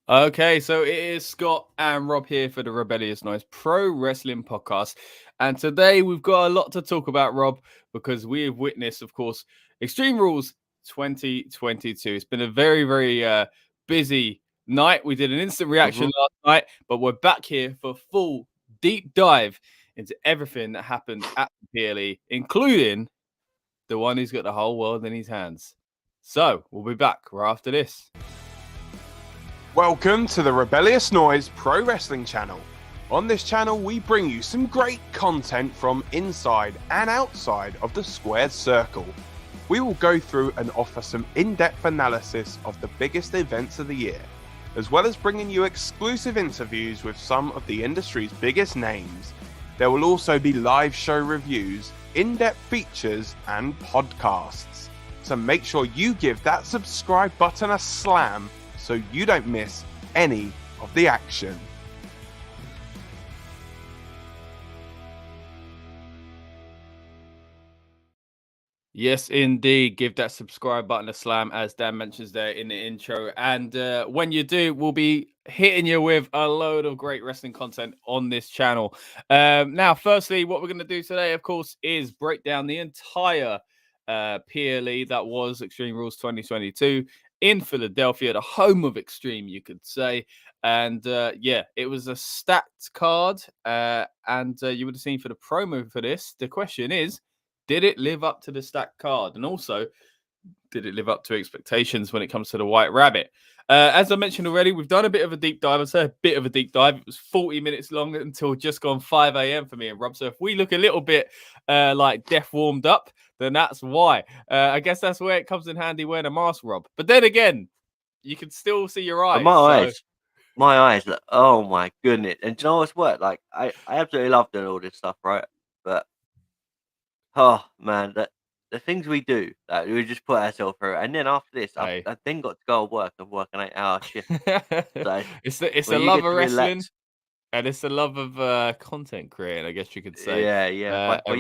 Okay, so it is Scott and Rob here for the Rebellious Noise Pro Wrestling Podcast. And today we've got a lot to talk about, Rob, because we have witnessed, of course, Extreme Rules 2022. It's been a very, very busy night. We did an instant reaction last night, but we're back here for a full deep dive into everything that happened at the PLE, including the one who's got the whole world in his hands. So we'll be back right after this. Welcome to the Rebellious Noise Pro Wrestling channel. On this channel, we bring you some great content from inside and outside of the squared circle. We will go through and offer some in-depth analysis of the biggest events of the year, as well as bringing you exclusive interviews with some of the industry's biggest names. There will also be live show reviews, in-depth features, and podcasts. So make sure you give that subscribe button a slam so you don't miss any of the action. Yes, indeed. Give that subscribe button a slam, as Dan mentions there in the intro. And when you do, we'll be hitting you with a load of great wrestling content on this channel. Now, firstly, what we're going to do today, of course, is break down the entire PLE that was Extreme Rules 2022 in Philadelphia, the home of Extreme, you could say. And yeah, it was a stacked card. And you would have seen for the promo for this. The question is, did it live up to the stacked card? And also, did it live up to expectations when it comes to the White Rabbit? As I mentioned already, we've done a bit of a deep dive. I'd say a bit of a deep dive. It was 40 minutes long until just gone 5 a.m. for me and Rob. So if we look a little bit like death warmed up, then that's why. I guess that's where it comes in handy wearing a mask, Rob. But then again, you can still see your eyes. My eyes, like, oh my goodness. And do you know what's work? Like, I absolutely love doing all this stuff, right? But, oh man, the things we do, like, we just put ourselves through. And then after this, I then got to go to work and work an 8-hour shift. So, it's a love of wrestling. And it's a love of content creating, I guess you could say. Yeah. But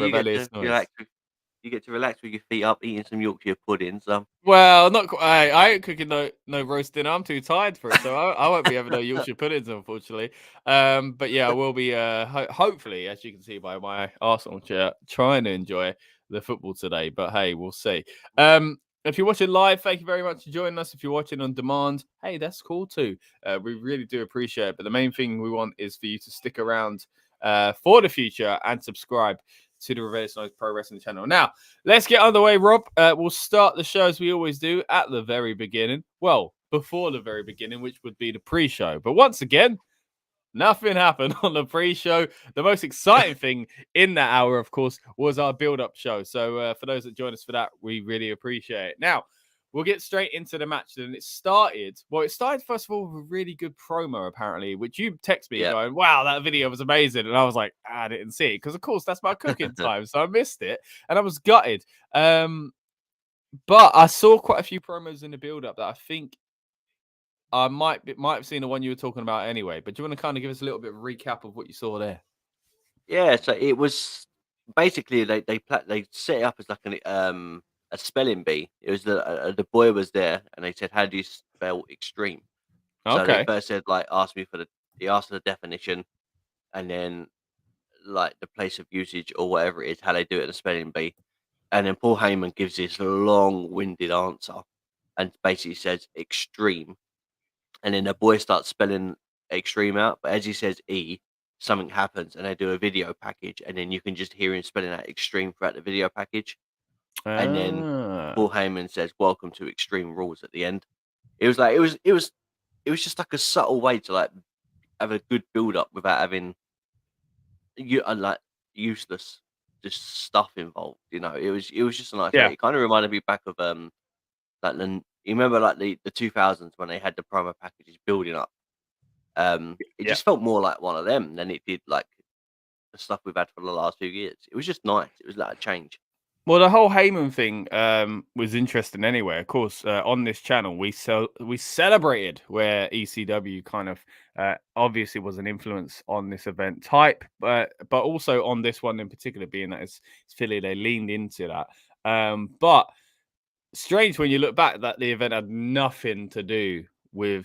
you get to relax with your feet up, eating some Yorkshire pudding. Well, not quite. I ain't cooking no roast dinner. I'm too tired for it, so I won't be having no Yorkshire puddings, unfortunately. But yeah, I will be. Hopefully, as you can see by my Arsenal shirt, trying to enjoy the football today. But hey, we'll see. If you're watching live, thank you very much for joining us. If you're watching on demand, hey, that's cool too. We really do appreciate it. But the main thing we want is for you to stick around for the future and subscribe to the Rebellious Noise Pro Wrestling channel. Now, let's get underway, Rob. We'll start the show as we always do at the very beginning. Well, before the very beginning, which would be the pre-show. But once again, nothing happened on the pre-show. The most exciting thing in that hour, of course, was our build-up show. So for those that join us for that, we really appreciate it. Now, we'll get straight into the match. And it started first of all with a really good promo, apparently, which you text me going, wow, that video was amazing. And I was like, I didn't see it because, of course, that's my cooking time. So I missed it and I was gutted. But I saw quite a few promos in the build-up that I think I might have seen the one you were talking about anyway. But do you want to kind of give us a little bit of a recap of what you saw there? Yeah, so it was basically they set it up as like a spelling bee. It was the boy was there, and they said, "How do you spell extreme?" So they first said asked for the definition, and then like the place of usage or whatever it is, how they do it in the spelling bee, and then Paul Heyman gives this long-winded answer, and basically says extreme, and then the boy starts spelling extreme out, but as he says E, something happens, and they do a video package, and then you can just hear him spelling out extreme throughout the video package. And then Paul Heyman says, "Welcome to Extreme Rules" at the end. It was just like a subtle way to like have a good build up without having like useless just stuff involved. You know, it was just a nice way. It kind of reminded me back of like you remember like the 2000s when they had the promo packages building up. It just felt more like one of them than it did like the stuff we've had for the last few years. It was just nice. It was like a change. Well, the whole Heyman thing was interesting anyway. Of course, on this channel, we celebrated where ECW kind of obviously was an influence on this event type, but also on this one in particular, being that it's Philly, they leaned into that. But strange when you look back that the event had nothing to do with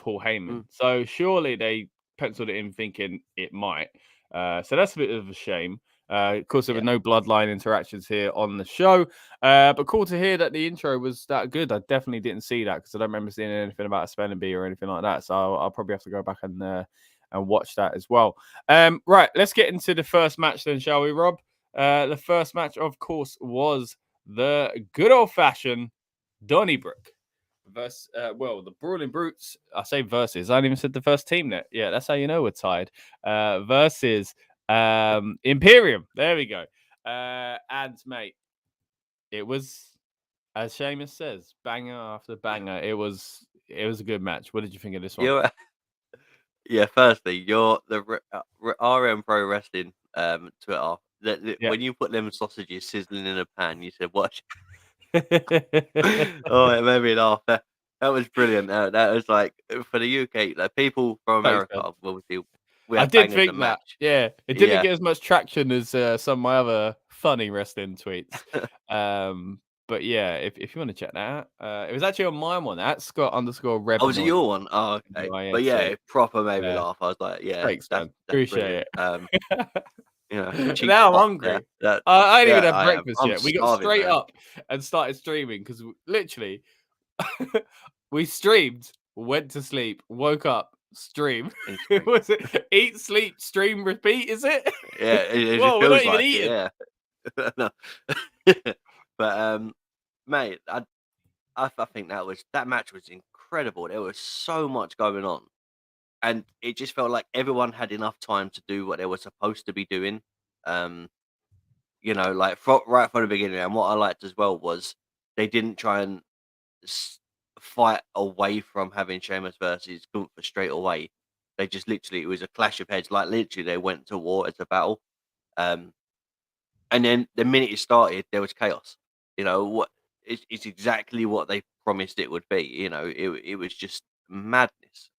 Paul Heyman. Mm. So surely they penciled it in thinking it might. So that's a bit of a shame. Of course, there were no bloodline interactions here on the show. But cool to hear that the intro was that good. I definitely didn't see that because I don't remember seeing anything about a spelling bee or anything like that. So I'll probably have to go back and watch that as well. Right, let's get into the first match then, shall we, Rob? The first match, of course, was the good old-fashioned Donnybrook versus, the Brawling Brutes. I say versus. I haven't even said the first team yet. Yeah, that's how you know we're tied. Versus Imperium. There we go. And, mate, it was, as Sheamus says, banger after banger. It was a good match. What did you think of this one? Yeah, firstly, you're the RM Pro Wrestling Twitter. When you put them sausages sizzling in a pan, you said, "Watch." Oh, it made me laugh. That was brilliant. That was like for the UK, like people from America. Obviously, I did think that. match. Yeah, it didn't get as much traction as some of my other funny wrestling tweets. But yeah, if you want to check that out, it was actually on my one at Scott_Rebellious. Oh, was it your one? Oh, okay. But yeah, it proper made me laugh. I was like, yeah, thanks, man. That's Appreciate brilliant. it. Now I'm hungry. I ain't even had breakfast yet. We got straight up and started streaming because literally we streamed, went to sleep, woke up, stream. Was it eat, sleep, stream, repeat? Is it? Yeah, it well, we're not even eating. Yeah. But mate, I think that match was incredible. There was so much going on, and it just felt like everyone had enough time to do what they were supposed to be doing. Like right from the beginning. And what I liked as well was they didn't try and fight away from having Sheamus versus Gunther straight away. They just literally, it was a clash of heads. Like literally, they went to war as a battle. And then the minute it started, there was chaos. It's exactly what they promised it would be. It was just madness.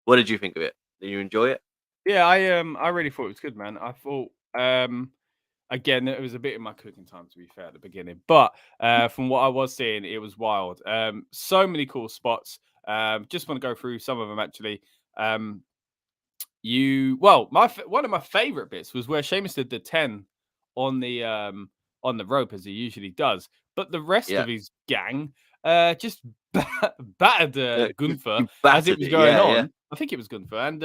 What did you think of it? Did you enjoy it? Yeah, I really thought it was good, man. I thought again, it was a bit in my cooking time, to be fair, at the beginning. But from what I was seeing, it was wild. So many cool spots. Just want to go through some of them, actually. One of my favorite bits was where Sheamus did the 10 on the rope, as he usually does. But the rest of his gang just battered Gunther as it was going on. Yeah. I think it was Gunther, and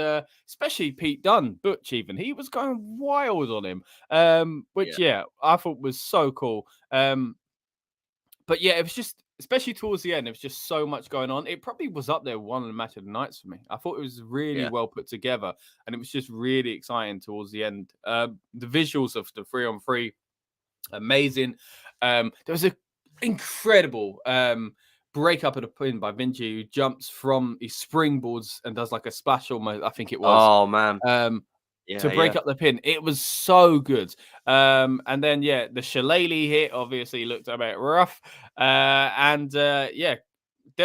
especially Pete Dunne, Butch even. He was going wild on him, which I thought was so cool. But yeah, it was just, especially towards the end, there was just so much going on. It probably was up there one of the match of the nights for me. I thought it was really well put together, and it was just really exciting towards the end. The visuals of the 3-on-3, amazing. There was an incredible break up of the pin by Vinci, who jumps from, he springboards and does like a splash almost, I think it was. Oh, man. To break up the pin. It was so good. And then, the shillelagh hit obviously looked a bit rough. There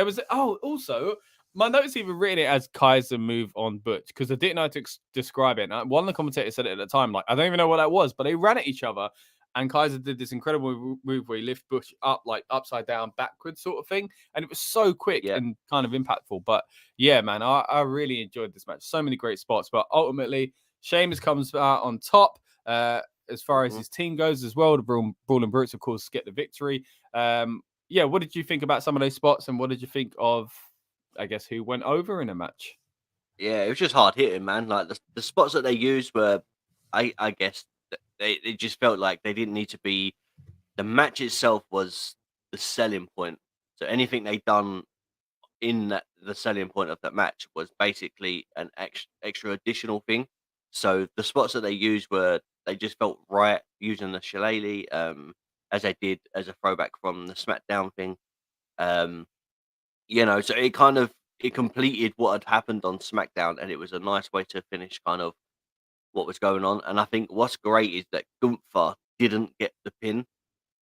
was, also, my notes even written it as Kaiser move on Butch, because I didn't know how to describe it. And one of the commentators said it at the time, like, I don't even know what that was, but they ran at each other. And Kaiser did this incredible move where he lifted Butch up, like upside down, backwards sort of thing. And it was so quick and kind of impactful. But yeah, man, I really enjoyed this match. So many great spots. But ultimately, Sheamus comes out on top as far as his team goes as well. The Brawling Brutes, of course, get the victory. What did you think about some of those spots? And what did you think of, I guess, who went over in a match? Yeah, it was just hard hitting, man. Like the spots that they used were, I guess, it just felt like they didn't need to be. The match itself was the selling point. So anything they done in the selling point of that match was basically an extra additional thing. So the spots that they used they just felt right, using the shillelagh, as they did as a throwback from the SmackDown thing. So it completed what had happened on SmackDown, and it was a nice way to finish kind of what was going on. And I think what's great is that Gunther didn't get the pin.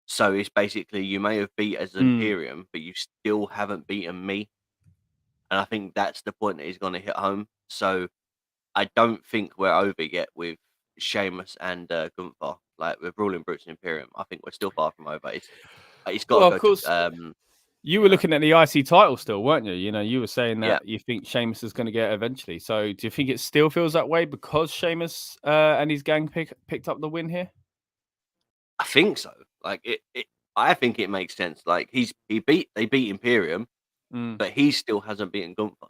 So it's basically, you may have beat as Imperium, but you still haven't beaten me. And I think that's the point that he's going to hit home. So I don't think we're over yet with Sheamus and Gunther. Like with Brawling Brutes and Imperium, I think we're still far from over. It's got to go. You were looking at the IC title still, weren't you? You know, you were saying that Yeah. you think Sheamus is going to get it eventually. So do you think it still feels that way because Sheamus and his gang picked up the win here? I think so. Like I think it makes sense. Like they beat Imperium, but he still hasn't beaten Gunther.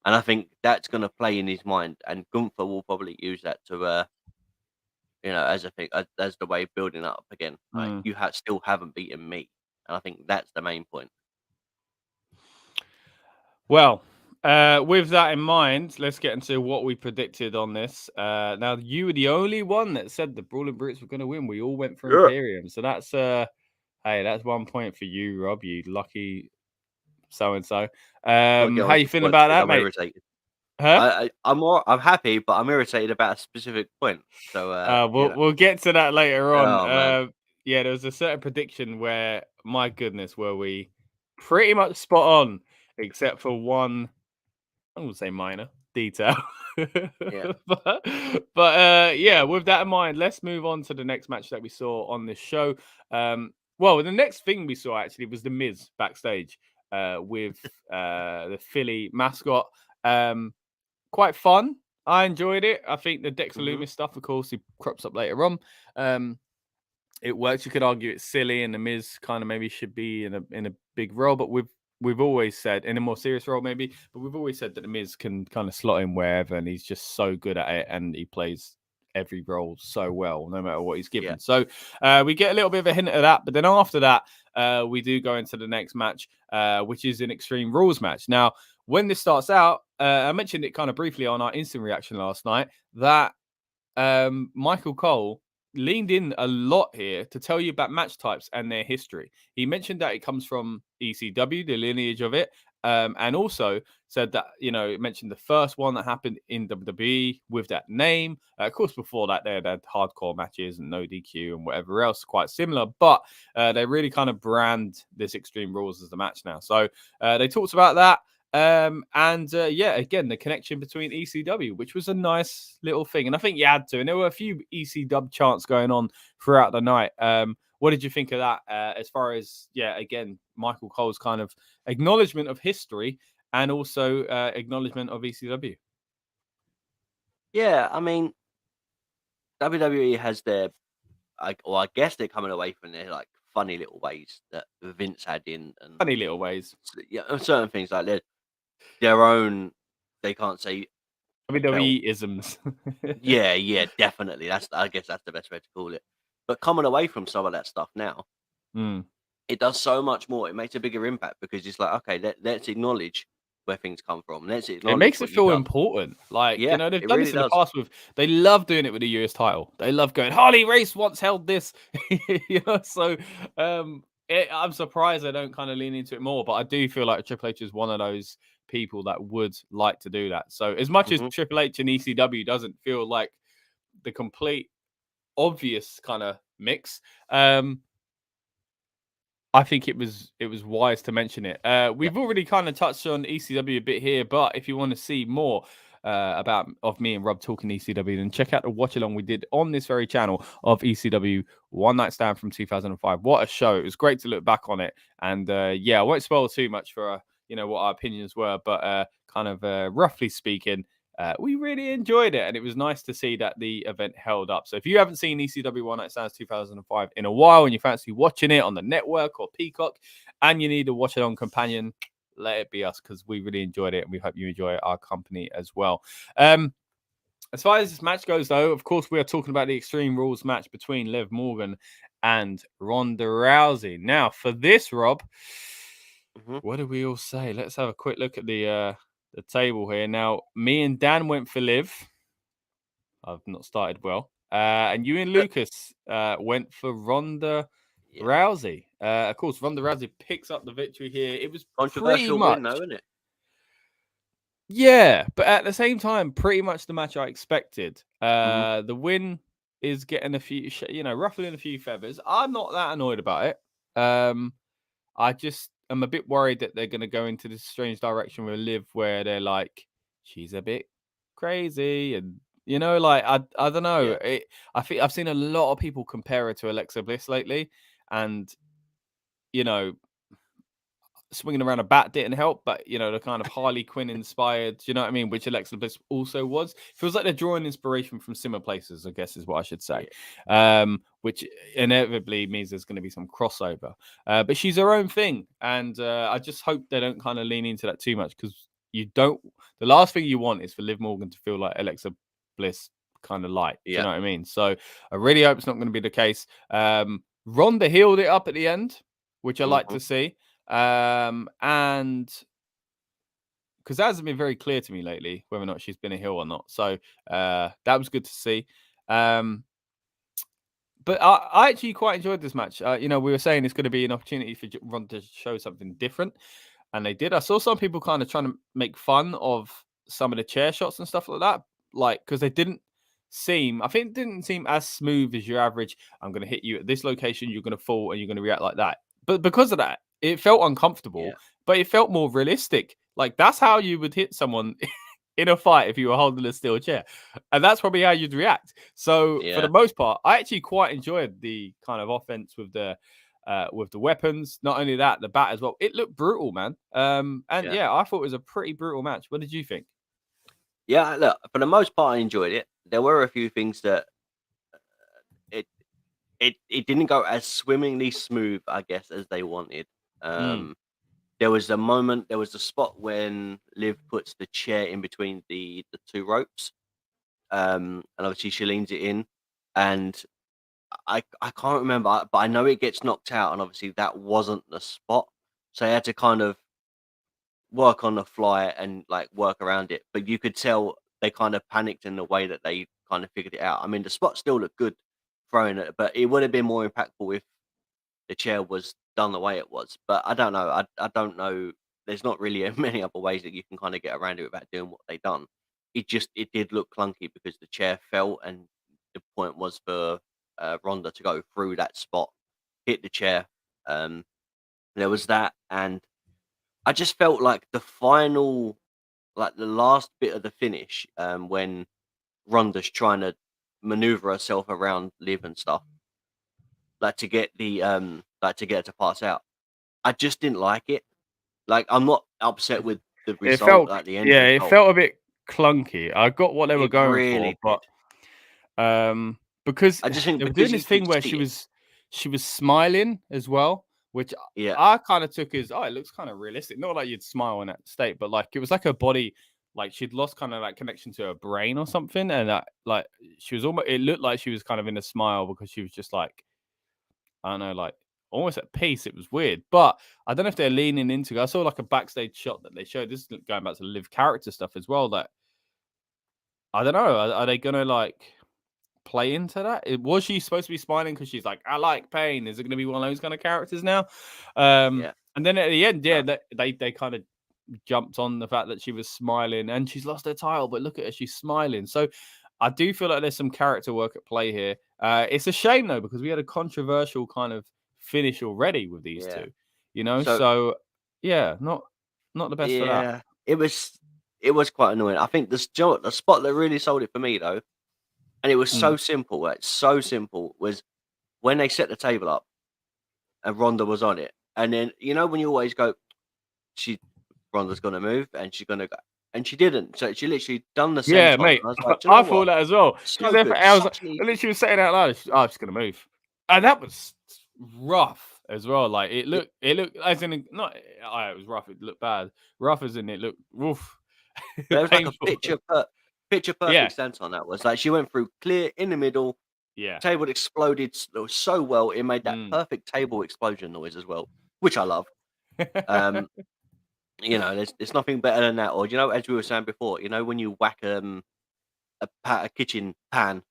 And I think that's gonna play in his mind, and Gunther will probably use that to as a thing, as the way of building up again. Like you still haven't beaten me. And I think that's the main point. Well, with that in mind, let's get into what we predicted on this. Now, you were the only one that said the Brawling Brutes were going to win. We all went for Imperium. So that's, hey, that's 1 point for you, Rob, you lucky so-and-so. How you feeling about that, I'm mate? irritated. Huh? I'm happy, but I'm irritated about a specific point. So we'll get to that later on. Oh, man. Yeah, there was a certain prediction where, my goodness, were we pretty much spot on, except for one, I wouldn't say minor detail. Yeah. but yeah, with that in mind, let's move on to the next match that we saw on this show. Well, the next thing we saw actually was the Miz backstage with the Philly mascot. Quite fun. I enjoyed it. I think the Dexter Loomis stuff, of course, he crops up later on. It works. You could argue it's silly, and the Miz kind of maybe should be in a big role, but we've always said, in a more serious role maybe, but we've always said that the Miz can kind of slot in wherever, and he's just so good at it, and he plays every role so well, no matter what he's given. Yeah. So we get a little bit of a hint of that, but then after that, we do go into the next match, which is an Extreme Rules match. Now, when this starts out, I mentioned it kind of briefly on our instant reaction last night, that Michael Cole leaned in a lot here to tell you about match types and their history. He mentioned that it comes from ECW, the lineage of it, and also said that, it mentioned the first one that happened in WWE with that name. Of course, before that, they had hardcore matches and no DQ and whatever else, quite similar, but they really kind of brand this Extreme Rules as the match now. So they talked about that. Yeah, again, the connection between ECW, which was a nice little thing. And I think you had to. And there were a few ECW chants going on throughout the night. What did you think of that as far as, again, Michael Cole's kind of acknowledgement of history and also acknowledgement of ECW? Yeah, I mean, WWE has their, I guess they're coming away from their like funny little ways that Vince had in, and Funny little ways. yeah, certain things like their own. They can't say WWE isms. yeah, definitely. I guess that's the best way to call it. But coming away from some of that stuff now, it does so much more. It makes a bigger impact because it's like, okay, let's acknowledge where things come from. It makes it feel important. Like, they've done really this in the past they love doing it with the US title. They love going, Harley Race once held this. So I'm surprised they don't kind of lean into it more, but I do feel like Triple H is one of those people that would like to do that. So as much as Triple H and ECW doesn't feel like the complete obvious kind of mix, I think it was wise to mention it. We've already kind of touched on ECW a bit here, but if you want to see more of me and Rob talking ECW, then check out the watch along we did on this very channel of ECW One Night Stand from 2005. What a show! It was great to look back on it, and I won't spoil too much for what our opinions were, but kind of roughly speaking, we really enjoyed it, and it was nice to see that the event held up. So if you haven't seen ECW One Night Stands 2005 in a while and you fancy watching it on the network or Peacock and you need a watch it on companion, let it be us, because we really enjoyed it and we hope you enjoy our company as well. As far as this match goes, though, of course, we are talking about the Extreme Rules match between Liv Morgan and Ronda Rousey. Now, for this, Rob, what do we all say? Let's have a quick look at the table here. Now, me and Dan went for Liv. I've not started well. And you and Lucas went for Ronda Rousey. Of course, Ronda Rousey picks up the victory here. It was controversial win, though, isn't it? Yeah, but at the same time, pretty much the match I expected. The win is getting a few, ruffling a few feathers. I'm not that annoyed about it. I just am a bit worried that they're going to go into this strange direction with Liv, where they're like, she's a bit crazy, and I don't know. Yeah. I think I've seen a lot of people compare her to Alexa Bliss lately, and swinging around a bat didn't help, but the kind of Harley Quinn inspired, do you know what I mean? Which Alexa Bliss also was. Feels like they're drawing inspiration from similar places, I guess is what I should say. Which inevitably means there's going to be some crossover. But she's her own thing, and I just hope they don't kind of lean into that too much, because you don't. The last thing you want is for Liv Morgan to feel like Alexa Bliss kind of light. Do you know what I mean? So I really hope it's not going to be the case. Ronda healed it up at the end, which I like to see. And because that hasn't been very clear to me lately whether or not she's been a heel or not, so that was good to see. But I actually quite enjoyed this match. We were saying it's going to be an opportunity for Ronda to show something different, and they did. I saw some people kind of trying to make fun of some of the chair shots and stuff like that, because they didn't seem as smooth as your average. I'm going to hit you at this location, you're going to fall, and you're going to react like that. But because of that, it felt uncomfortable, but it felt more realistic. Like, that's how you would hit someone in a fight if you were holding a steel chair. And that's probably how you'd react. So for the most part, I actually quite enjoyed the kind of offense with the weapons. Not only that, the bat as well. It looked brutal, man. I thought it was a pretty brutal match. What did you think? Yeah, look, for the most part, I enjoyed it. There were a few things that it didn't go as swimmingly smooth, I guess, as they wanted. There was a spot when Liv puts the chair in between the two ropes, and obviously she leans it in, and I can't remember, but I know it gets knocked out, and obviously that wasn't the spot, so I had to kind of work on the fly and like work around it. But you could tell they kind of panicked in the way that they kind of figured it out. I mean, the spot still looked good throwing it, but it would have been more impactful if the chair was done the way it was. But I don't know. I don't know. There's not really many other ways that you can kind of get around it without doing what they done. It did look clunky because the chair fell, and the point was for Ronda to go through that spot, hit the chair. There was that, and I just felt like the final, like the last bit of the finish, when Ronda's trying to maneuver herself around Liv and stuff, like to get to get her to pass out. I just didn't like it. Like, I'm not upset with the result at the end. Yeah, it felt a bit clunky. I got what they were going for, but because I just think they were doing this thing where she was smiling as well, which I kind of took as, it looks kind of realistic. Not like you'd smile in that state, but like it was like her body, like she'd lost kind of like connection to her brain or something, and that like she was almost. It looked like she was kind of in a smile because she was just like, I don't know, like almost at peace. It was weird, but I don't know if they're leaning into. I saw like a backstage shot that they showed. This is going back to Liv character stuff as well. That I don't know. Are they gonna like play into that? Was she supposed to be smiling because she's like, I like pain? Is it going to be one of those kind of characters now? And then at the end, they kind of jumped on the fact that she was smiling and she's lost her title, but look at her, she's smiling. So I do feel like there's some character work at play here. It's a shame though, because we had a controversial kind of finish already with these two, so not the best for that. It was quite annoying. I think the spot that really sold it for me though, and it was so simple. It's so simple, was when they set the table up and Ronda was on it. And then, when you always go, Ronda's going to move and she's going to go. And she didn't. So she literally done the same. Yeah, mate. I thought that as well. So I was like, she was saying out loud, she's going to move. And that was rough as well. Like it looked as in, not, it was rough. It looked bad. Rough as in it looked woof. There was like a picture perfect stance on that. Was like she went through clear in the middle. Yeah, table exploded so well. It made that perfect table explosion noise as well, which I love. There's nothing better than that. Or as we were saying before, when you whack a kitchen pan.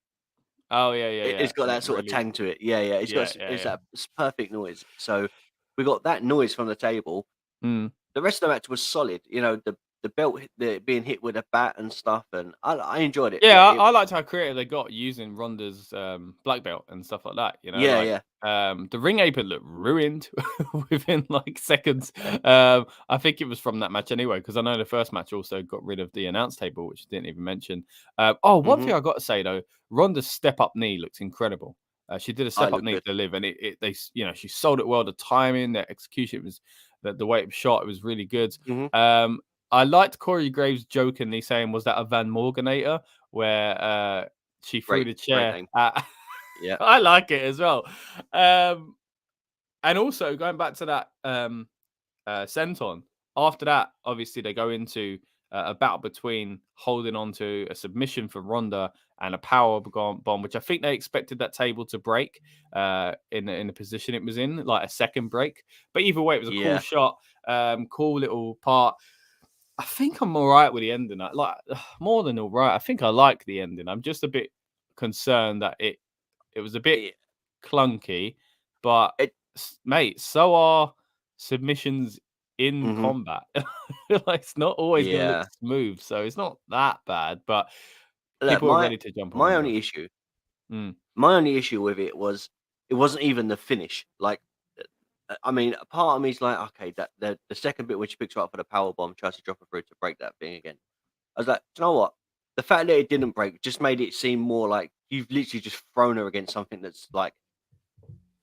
Oh yeah. It's got that sort of tang to it. Yeah. It's perfect noise. So we got that noise from the table. The rest of the match was solid. The belt being hit with a bat and stuff, and I enjoyed it. Yeah, I liked how creative they got using Ronda's black belt and stuff like that. The ring apron looked ruined within like seconds. I think it was from that match anyway, because I know the first match also got rid of the announce table, which I didn't even mention. One thing I got to say though, Ronda's step up knee looks incredible. She did a step up knee to Liv, and she sold it well. The timing, the execution was the way it was shot. It was really good. Mhm. I liked Corey Graves jokingly saying, "Was that a Van Morganator?" Where she threw the Great, great chair name. at. Yeah. I like it as well. And also going back to that senton. After that, obviously they go into a battle between holding on to a submission for Ronda and a power bomb, which I think they expected that table to break in the position it was in, like a second break. But either way, it was a cool Yeah. shot, cool little part. I think I'm all right with the ending. Like more than all right. I think I like the ending. I'm just a bit concerned that it was a bit It, clunky, but it mate, so are submissions in mhm. combat. Like, it's not always going to look Yeah. smooth, so it's not that bad. But Look, people are ready to jump on my Ronda. only issue Mm. my only issue with it was it wasn't even the finish. Like, I mean, a part of me is like, okay, that the second bit when she picks her up for the power bomb, tries to drop her through to break that thing again. I was like, "Do you know what? The fact that it didn't break just made it seem more like you've literally just thrown her against something that's like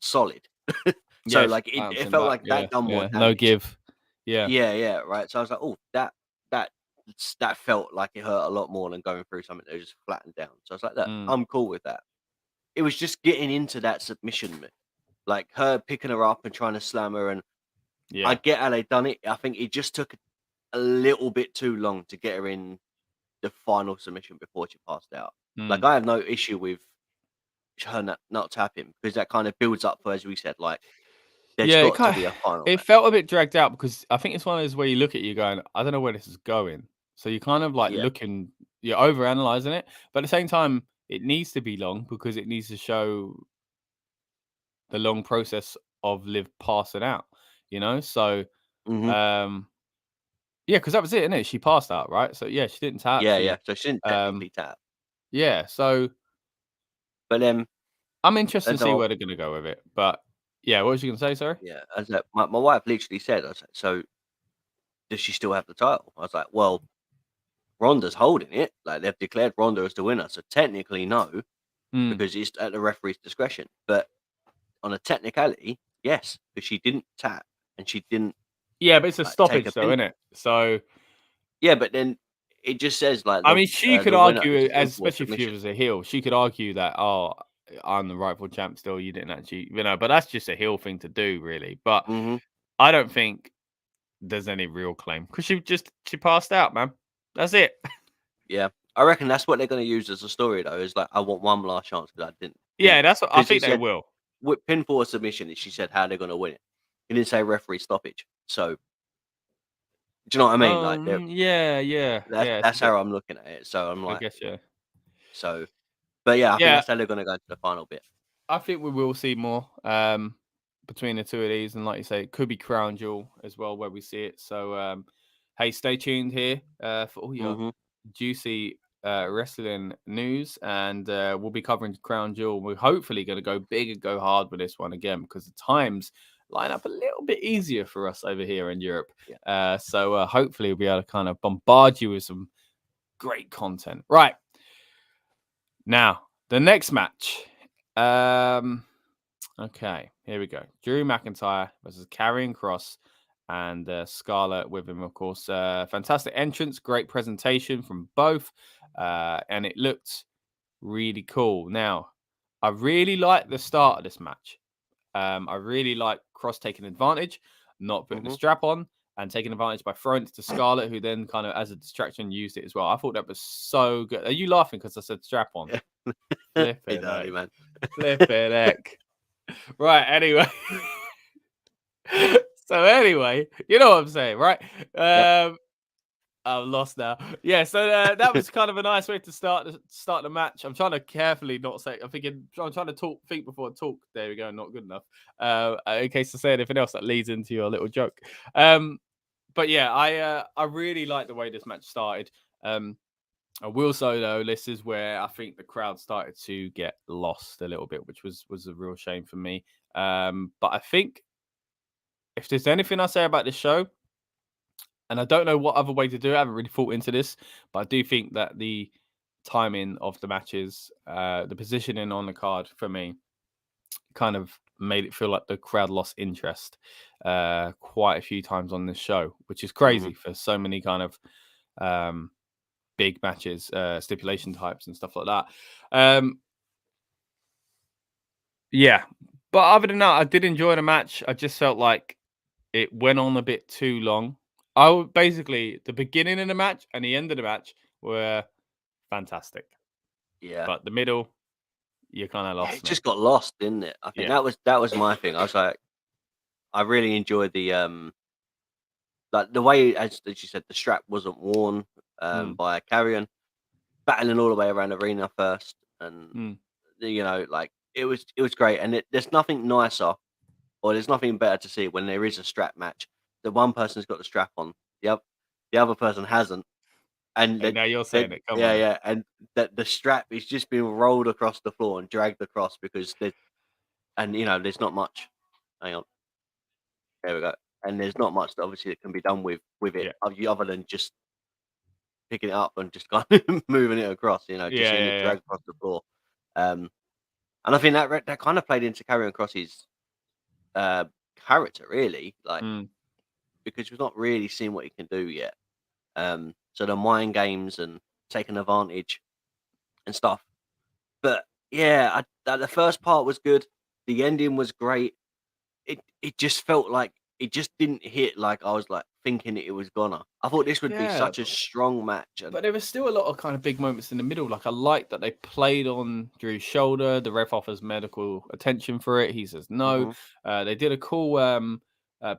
solid." So Yeah, she's like it bouncing felt back. like Yeah, that done more yeah, no damage. give. Yeah. Yeah, yeah, right. So I was like, oh, that that felt like it hurt a lot more than going through something that was just flattened down. So I was like, look, Mm. I'm cool with that. It was just getting into that submission, like her picking her up and trying to slam her, and I Yeah. get how they done it. I think it just took a little bit too long to get her in the final submission before she passed out. Like Mm. I have no issue with her not tapping because that kind of builds up for, as we said, like there's Yeah, got to be a final it match. felt a bit dragged out because I think it's one of those where you look at you going, I don't know where this is going. So you kind of like Yeah. looking, you're over analyzing it, but at the same time, it needs to be long because it needs to show the long process of Liv passing out, you know? So, Hmm. um, yeah, because that was it, innit? She passed out, right? So yeah, she didn't tap. Yeah, yeah. She, So she didn't um, technically tap, yeah. So but then I'm interested to and see all where they're gonna go with it. But yeah, what was you gonna say? Sorry. yeah, as my wife literally said, I was like, so does she still have the title? I was like, well, Ronda's holding it. Like they've declared Ronda as the winner, so technically no, Mm. because it's at the referee's discretion. But on a technicality, yes, because she didn't tap and she didn't Yeah, but it's a like take a stoppage, though, pin. isn't it? So Yeah, but then it just says like I mean, she could the winner is argue, a as pinfall especially if she submission. was a heel, she could argue that, oh, I'm the rightful champ still. You didn't actually, but that's just a heel thing to do, really. But Hmm. I don't think there's any real claim because she passed out, man. That's it. Yeah, I reckon that's what they're going to use as a story though. Is like I want one last chance because I didn't Yeah, that's what I because he think they said will. with pinfall or submission. She said how they're going to win it. He didn't say referee stoppage. So do you know what I mean? Like Yeah, yeah, yeah. It's a that's bit. how I'm looking at it. So I'm I like, guess, yeah, so, but yeah, I think yeah. that's how they're going to go to the final bit. I think we will see more between the two of these, and like you say, it could be Crown Jewel as well where we see it. So, hey, stay tuned here for all your Hmm. juicy wrestling news, and we'll be covering Crown Jewel. We're hopefully going to go big and go hard with this one again because the times line up a little bit easier for us over here in Europe. Yeah. So hopefully we'll be able to kind of bombard you with some great content. Right now, the next match. Okay, here we go. Drew McIntyre versus Karrion Kross and Scarlett with him, of course. Fantastic entrance, great presentation from both, and it looked really cool. Now, I really like the start of this match. I really like Kross taking advantage, not putting the Hmm. strap on, and taking advantage by throwing it to Scarlett, who then kind of, as a distraction, used it as well. I thought that was so good. Are you laughing because I said strap on? Hey, Flipping darling heck. man. Flipping heck. Right, anyway. So anyway, you know what I'm saying, right? Yep. I'm lost now. Yeah, so that was kind of a nice way to start the match. I'm trying to carefully not say. I'm trying to think before I talk. There we go. Not good enough. In case I say anything else that leads into your little joke. But yeah, I really like the way this match started. I will say though, this is where I think the crowd started to get lost a little bit, which was a real shame for me. But I think if there's anything I say about this show, and I don't know what other way to do it, I haven't really thought into this, but I do think that the timing of the matches, the positioning on the card for me, kind of made it feel like the crowd lost interest quite a few times on this show, which is crazy for so many kind of big matches, stipulation types and stuff like that. Yeah, but other than that, I did enjoy the match. I just felt like it went on a bit too long. Basically, the beginning of the match and the end of the match were fantastic. Yeah. But the middle, you kind of lost It me. just got lost, didn't it? I think that was my thing. I was like, I really enjoyed the like the way, as you said, the strap wasn't worn by Karrion, battling all the way around the arena first, and you know, like it was great. And there's nothing nicer, or there's nothing better to see when there is a strap match. The one person's got the strap on, the other person hasn't, and Now you're saying it. Come on. yeah, and that the strap is just being rolled across the floor and dragged across because there's not much. Hang on, there we go. And there's not much that obviously that can be done with it other than just picking it up and just kind of moving it across. Just seeing it drag across the floor. And I think that kind of played into Karrion Kross's character, really, like because we've not really seen what he can do yet. So the mind games and taking advantage and stuff. But yeah, the first part was good. The ending was great. It just felt like it just didn't hit like I was like thinking it was gonna. I thought this would be such a strong match. But there was still a lot of kind of big moments in the middle. Like I like that they played on Drew's shoulder. The ref offers medical attention for it. He says no. They did a cool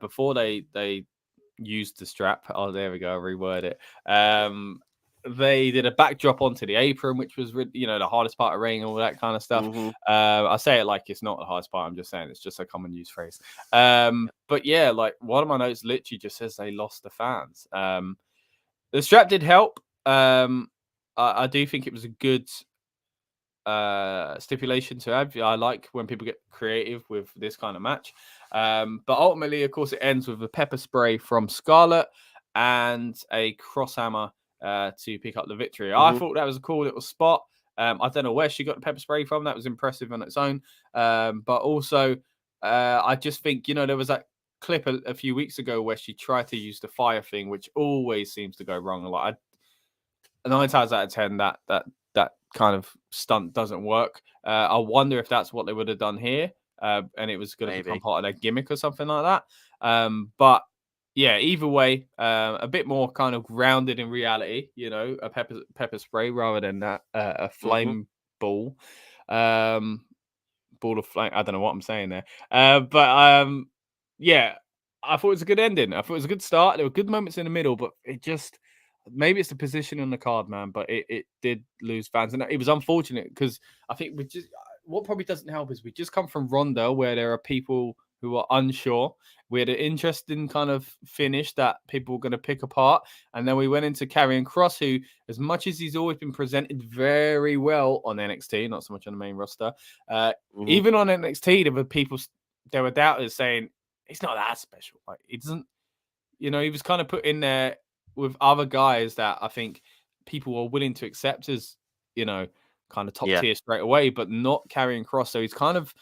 before they used the strap. Oh, there we go. I'll reword it. They did a backdrop onto the apron, which was, the hardest part of ring, all that kind of stuff. I say it like it's not the hardest part. I'm just saying it's just a common use phrase. But yeah, like one of my notes literally just says they lost the fans. The strap did help. I do think it was a good stipulation to have. I like when people get creative with this kind of match. But ultimately, of course, it ends with a pepper spray from Scarlett and a cross hammer to pick up the victory. I thought that was a cool little spot. I don't know where she got the pepper spray from. That was impressive on its own. But also, I just think, there was that clip a few weeks ago where she tried to use the fire thing, which always seems to go wrong. Like 9 times out of 10, that kind of stunt doesn't work. I wonder if that's what they would have done here, and it was going to become part of their gimmick or something like that. But yeah, either way, a bit more kind of grounded in reality, a pepper spray rather than that a flame ball. Ball of flame. I don't know what I'm saying there. Yeah, I thought it was a good ending. I thought it was a good start. There were good moments in the middle, but it just, maybe it's the position on the card, man, but it did lose fans. And it was unfortunate because I think what probably doesn't help is we just come from Ronda where there are people who are unsure. We had an interesting kind of finish that people were going to pick apart. And then we went into Karrion Kross, who, as much as he's always been presented very well on NXT, not so much on the main roster, even on NXT, there were doubters saying, it's not that special. Like, it doesn't, he was kind of put in there with other guys that I think people are willing to accept as, kind of top tier straight away, but not Karrion Kross. So he's kind of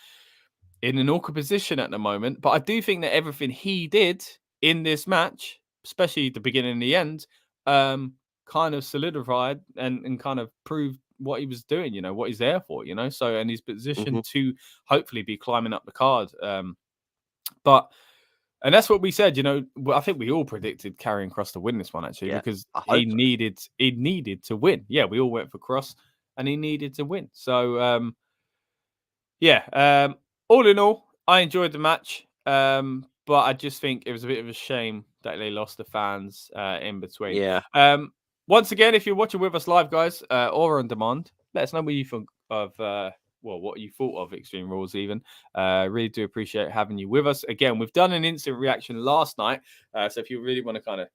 in an awkward position at the moment. But I do think that everything he did in this match, especially the beginning and the end, kind of solidified and kind of proved what he was doing, what he's there for, so, and his position to hopefully be climbing up the card. And that's what we said, I think we all predicted Karrion Kross to win this one, actually, because he needed to win. Yeah, we all went for Kross and he needed to win. So, all in all, I enjoyed the match. But I just think it was a bit of a shame that they lost the fans in between. Yeah. Once again, if you're watching with us live, guys, or on demand, let us know what you think of what you thought of Extreme Rules even. Really do appreciate having you with us. Again, we've done an instant reaction last night. So if you really want to kind of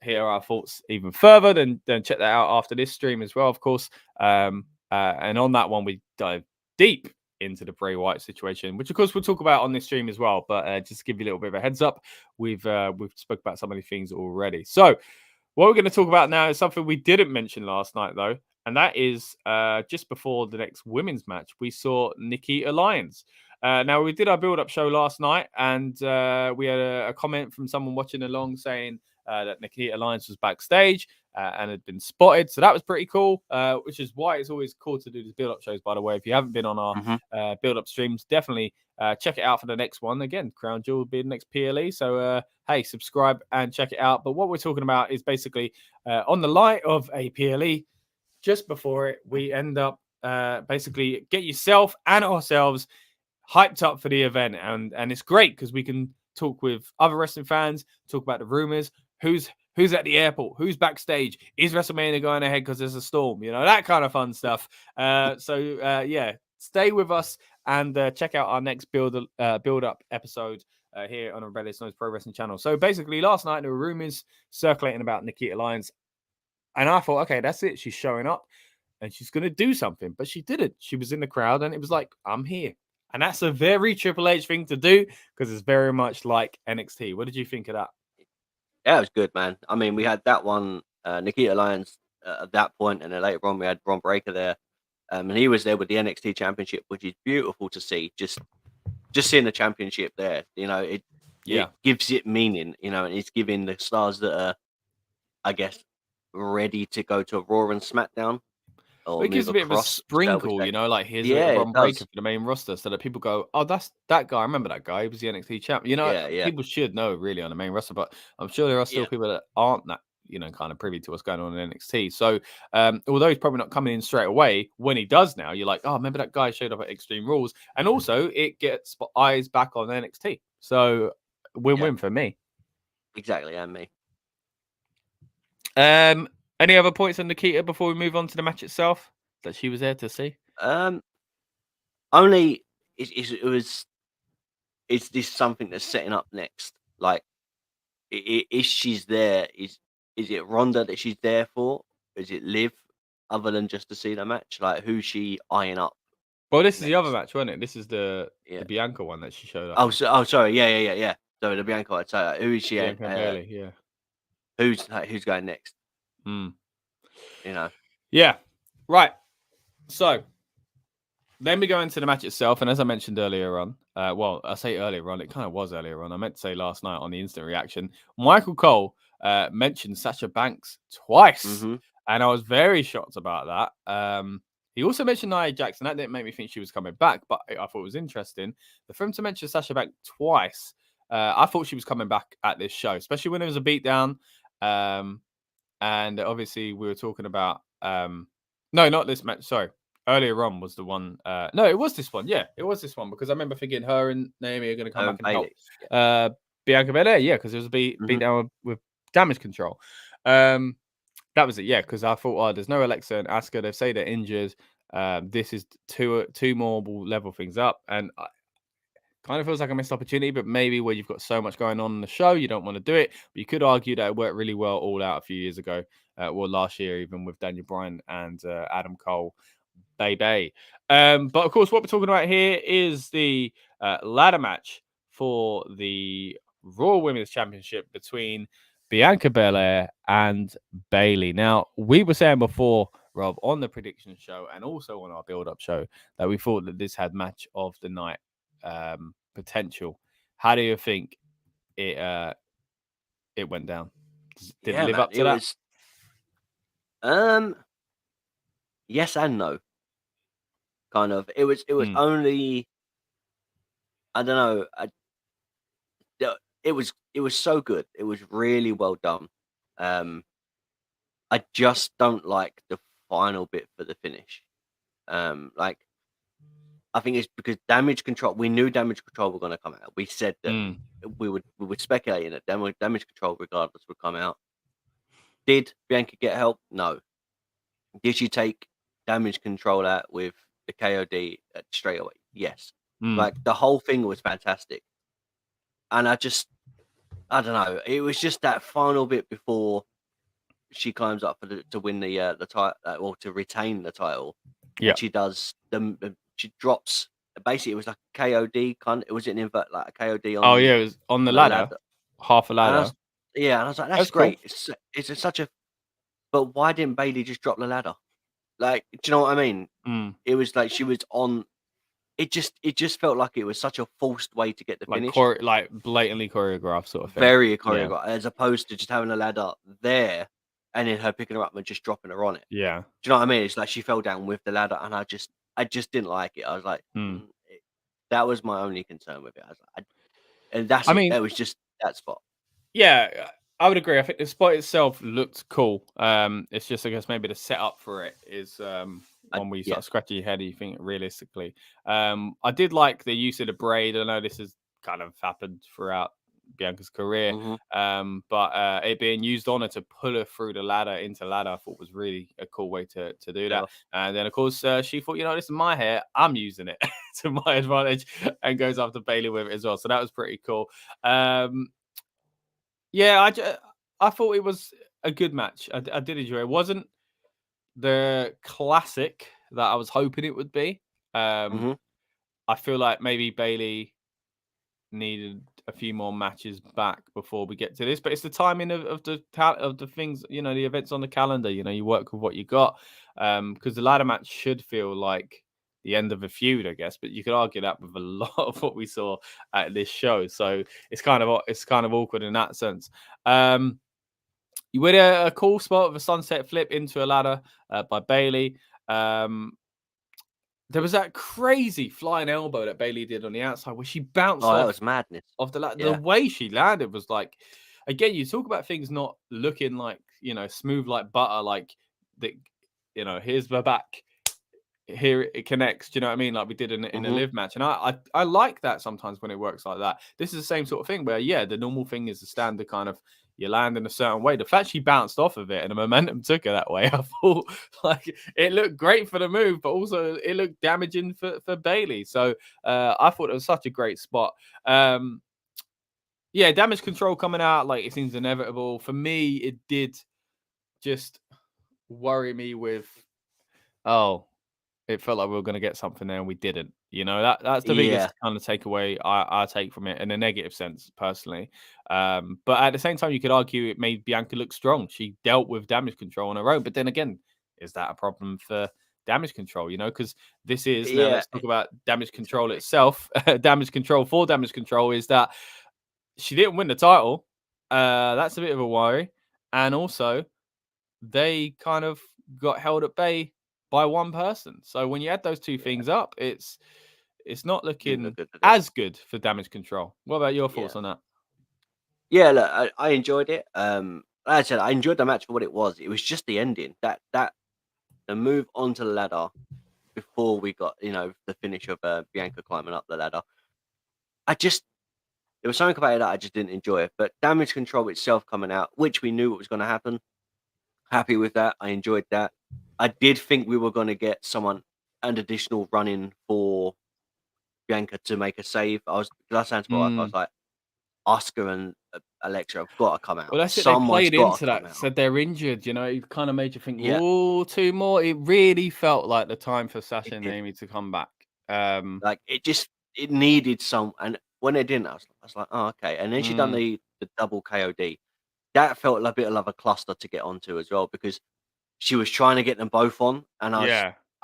hear our thoughts even further, then check that out after this stream as well, of course. And on that one, we dive deep into the Bray Wyatt situation, which of course we'll talk about on this stream as well. But just to give you a little bit of a heads up, we've spoke about some of the things already. So what we're going to talk about now is something we didn't mention last night, though. And that is just before the next women's match, we saw Nikita Lyons Now, we did our build-up show last night, and we had a comment from someone watching along saying that Nikita Lyons was backstage and had been spotted. So that was pretty cool, which is why it's always cool to do these build-up shows, by the way. If you haven't been on our build-up streams, definitely check it out for the next one. Again, Crown Jewel will be the next PLE. So, hey, subscribe and check it out. But what we're talking about is basically on the light of a PLE, just before it, we end up basically get yourself and ourselves hyped up for the event, and it's great because we can talk with other wrestling fans, talk about the rumors, who's at the airport, who's backstage, is WrestleMania going ahead because there's a storm, that kind of fun stuff. Yeah, stay with us and check out our next build up episode here on the Rebellious Noise Pro Wrestling channel. So basically, last night there were rumors circulating about Nikita Lyons, and I thought, okay, that's it, she's showing up and she's going to do something, but she didn't. She was in the crowd, and it was like, I'm here. And that's a very Triple H thing to do because it's very much like NXT. What did you think of that? Yeah, it was good, man. I mean, we had that one, Nikita Lyons at that point, and then later on we had Bron Breakker there. And he was there with the NXT Championship, which is beautiful to see. Just seeing the championship there, it gives it meaning, and it's giving the stars that are, I guess, ready to go to Raw and SmackDown. It gives a bit of a sprinkle, like here's a Bron Breakker for the main roster, so that people go, oh, that's that guy. I remember that guy. He was the NXT champ. People should know really on the main roster, but I'm sure there are still people that aren't that, kind of privy to what's going on in NXT. So, although he's probably not coming in straight away, when he does now, you're like, oh, remember that guy showed up at Extreme Rules, and also it gets eyes back on NXT. So, win-win for me. Exactly, and me. Any other points on Nikita before we move on to the match itself that she was there to see? Only is this something that's setting up next? Like, is she's there? Is it Ronda that she's there for? Is it Liv? Other than just to see the match, like who's she eyeing up? Well, this is the other match, wasn't it? This is the Bianca one that she showed up. Oh, sorry, yeah. So the Bianca, I'd say, who is she? Bianca Bayley, yeah. Who's going next? Yeah, right. So then we go into the match itself, and as I mentioned earlier on, I say earlier on, it kind of was earlier on. I meant to say last night on the instant reaction, Michael Cole mentioned Sasha Banks twice, and I was very shocked about that. He also mentioned Nia Jackson. That didn't make me think she was coming back, but I thought it was interesting. But for him to mention Sasha Banks twice, I thought she was coming back at this show, especially when there was a beatdown. And obviously we were talking about no, not this match. Sorry, earlier on was the one. No, it was this one. Yeah, it was this one because I remember thinking her and Naomi are going to come back and help Bianca Belair. Yeah, because it was a beatdown with Damage CTRL. That was it. Yeah, because I thought, oh, there's no Alexa and Asuka. They say they're injured. This is two more will level things up, and kind of feels like a missed opportunity, but maybe where you've got so much going on in the show, you don't want to do it. But you could argue that it worked really well all out a few years ago, last year, even with Daniel Bryan and Adam Cole, baby. But of course, what we're talking about here is the ladder match for the Raw Women's Championship between Bianca Belair and Bayley. Now, we were saying before, Rob, on the prediction show and also on our build-up show, that we thought that this had match of the night potential. How do you think it went down? Did it live up to that? Yes and no. Kind of. It was only, I don't know. It was so good. It was really well done. I just don't like the final bit for the finish. I think it's because Damage CTRL. We knew Damage CTRL were going to come out. We said that we would speculate in it. Damage CTRL, regardless, would come out. Did Bianca get help? No. Did she take Damage CTRL out with the KOD straight away? Yes. Like the whole thing was fantastic, and I don't know. It was just that final bit before she climbs up to win the title, or to retain the title. Yeah. She does she drops. Basically, it was like a KOD. It was an invert, like a KOD on. Oh yeah, it was on the ladder, half a ladder. And I was like, that's great. Cool. It's such a. But why didn't Bayley just drop the ladder? Like, do you know what I mean? It was like she was on. it just felt like it was such a forced way to get the Like finish. like blatantly choreographed sort of thing. Very Yeah. choreographed, as opposed to just having a ladder there and then her picking her up and just dropping her on it. Yeah. Do you know what I mean? It's like she fell down with the ladder, and I just didn't like it. I was like, that was my only concern with it. I was like, and that's I it. mean, That was just that spot. yeah, I would agree. I think the spot itself looked cool. It's just, I guess, maybe the setup for it is when we start scratching your head and you think realistically. I did like the use of the braid. I know this has kind of happened throughout Bianca's career, but it being used on her to pull her through the ladder into ladder, I thought was really a cool way to do that. And then, of course, she thought, this is my hair. I'm using it to my advantage, and goes after Bayley with it as well. So that was pretty cool. Yeah, I thought it was a good match. I did enjoy it. It wasn't the classic that I was hoping it would be. I feel like maybe Bayley needed a few more matches back before we get to this, but it's the timing of the things, the events on the calendar. You work with what you got, because the ladder match should feel like the end of a feud, I guess, but you could argue that with a lot of what we saw at this show. So it's kind of awkward in that sense. You had a cool spot of a sunset flip into a ladder by Bayley. There was that crazy flying elbow that Bayley did on the outside where she bounced off. That was madness. Off the ladder. The way she landed was like, again, you talk about things not looking like, smooth like butter, like the, here's the back. Here it connects. Do you know what I mean? Like we did in a Liv match, and I like that sometimes when it works like that. This is the same sort of thing where the normal thing is the standard kind of you land in a certain way. The fact she bounced off of it and the momentum took her that way, I thought like it looked great for the move, but also it looked damaging for Bayley. So I thought it was such a great spot. Damage control coming out like it seems inevitable for me. It did just worry me with it felt like we were going to get something there and we didn't. That's the biggest kind of takeaway I take from it in a negative sense, personally. But at the same time, you could argue it made Bianca look strong. She dealt with damage control on her own. But then again, is that a problem for damage control? Because this is, now let's talk about damage control itself. Damage control for damage control is that she didn't win the title. That's a bit of a worry. And also, they kind of got held at bay by one person. So when you add those two things up, it's not looking as good for damage control. What about your thoughts on that? Yeah, look, I enjoyed it. Like I said, I enjoyed the match for what it was. It was just the ending. That the move onto the ladder before we got, the finish of Bianca climbing up the ladder. There was something about it that I just didn't enjoy it. But damage control itself coming out, which we knew what was going to happen. Happy with that. I enjoyed that. I did think we were going to get an additional run-in for Bianca to make a save. I was like, Oscar and Alexa have got to come out. Well, that's it. They played into that. Said they're injured. It kind of made you think, two more. It really felt like the time for Sasha and Naomi to come back. Like it needed some, and when it didn't, I was like, oh, okay. And then she done the double KOD. That felt a bit of a cluster to get onto as well, because she was trying to get them both on, and I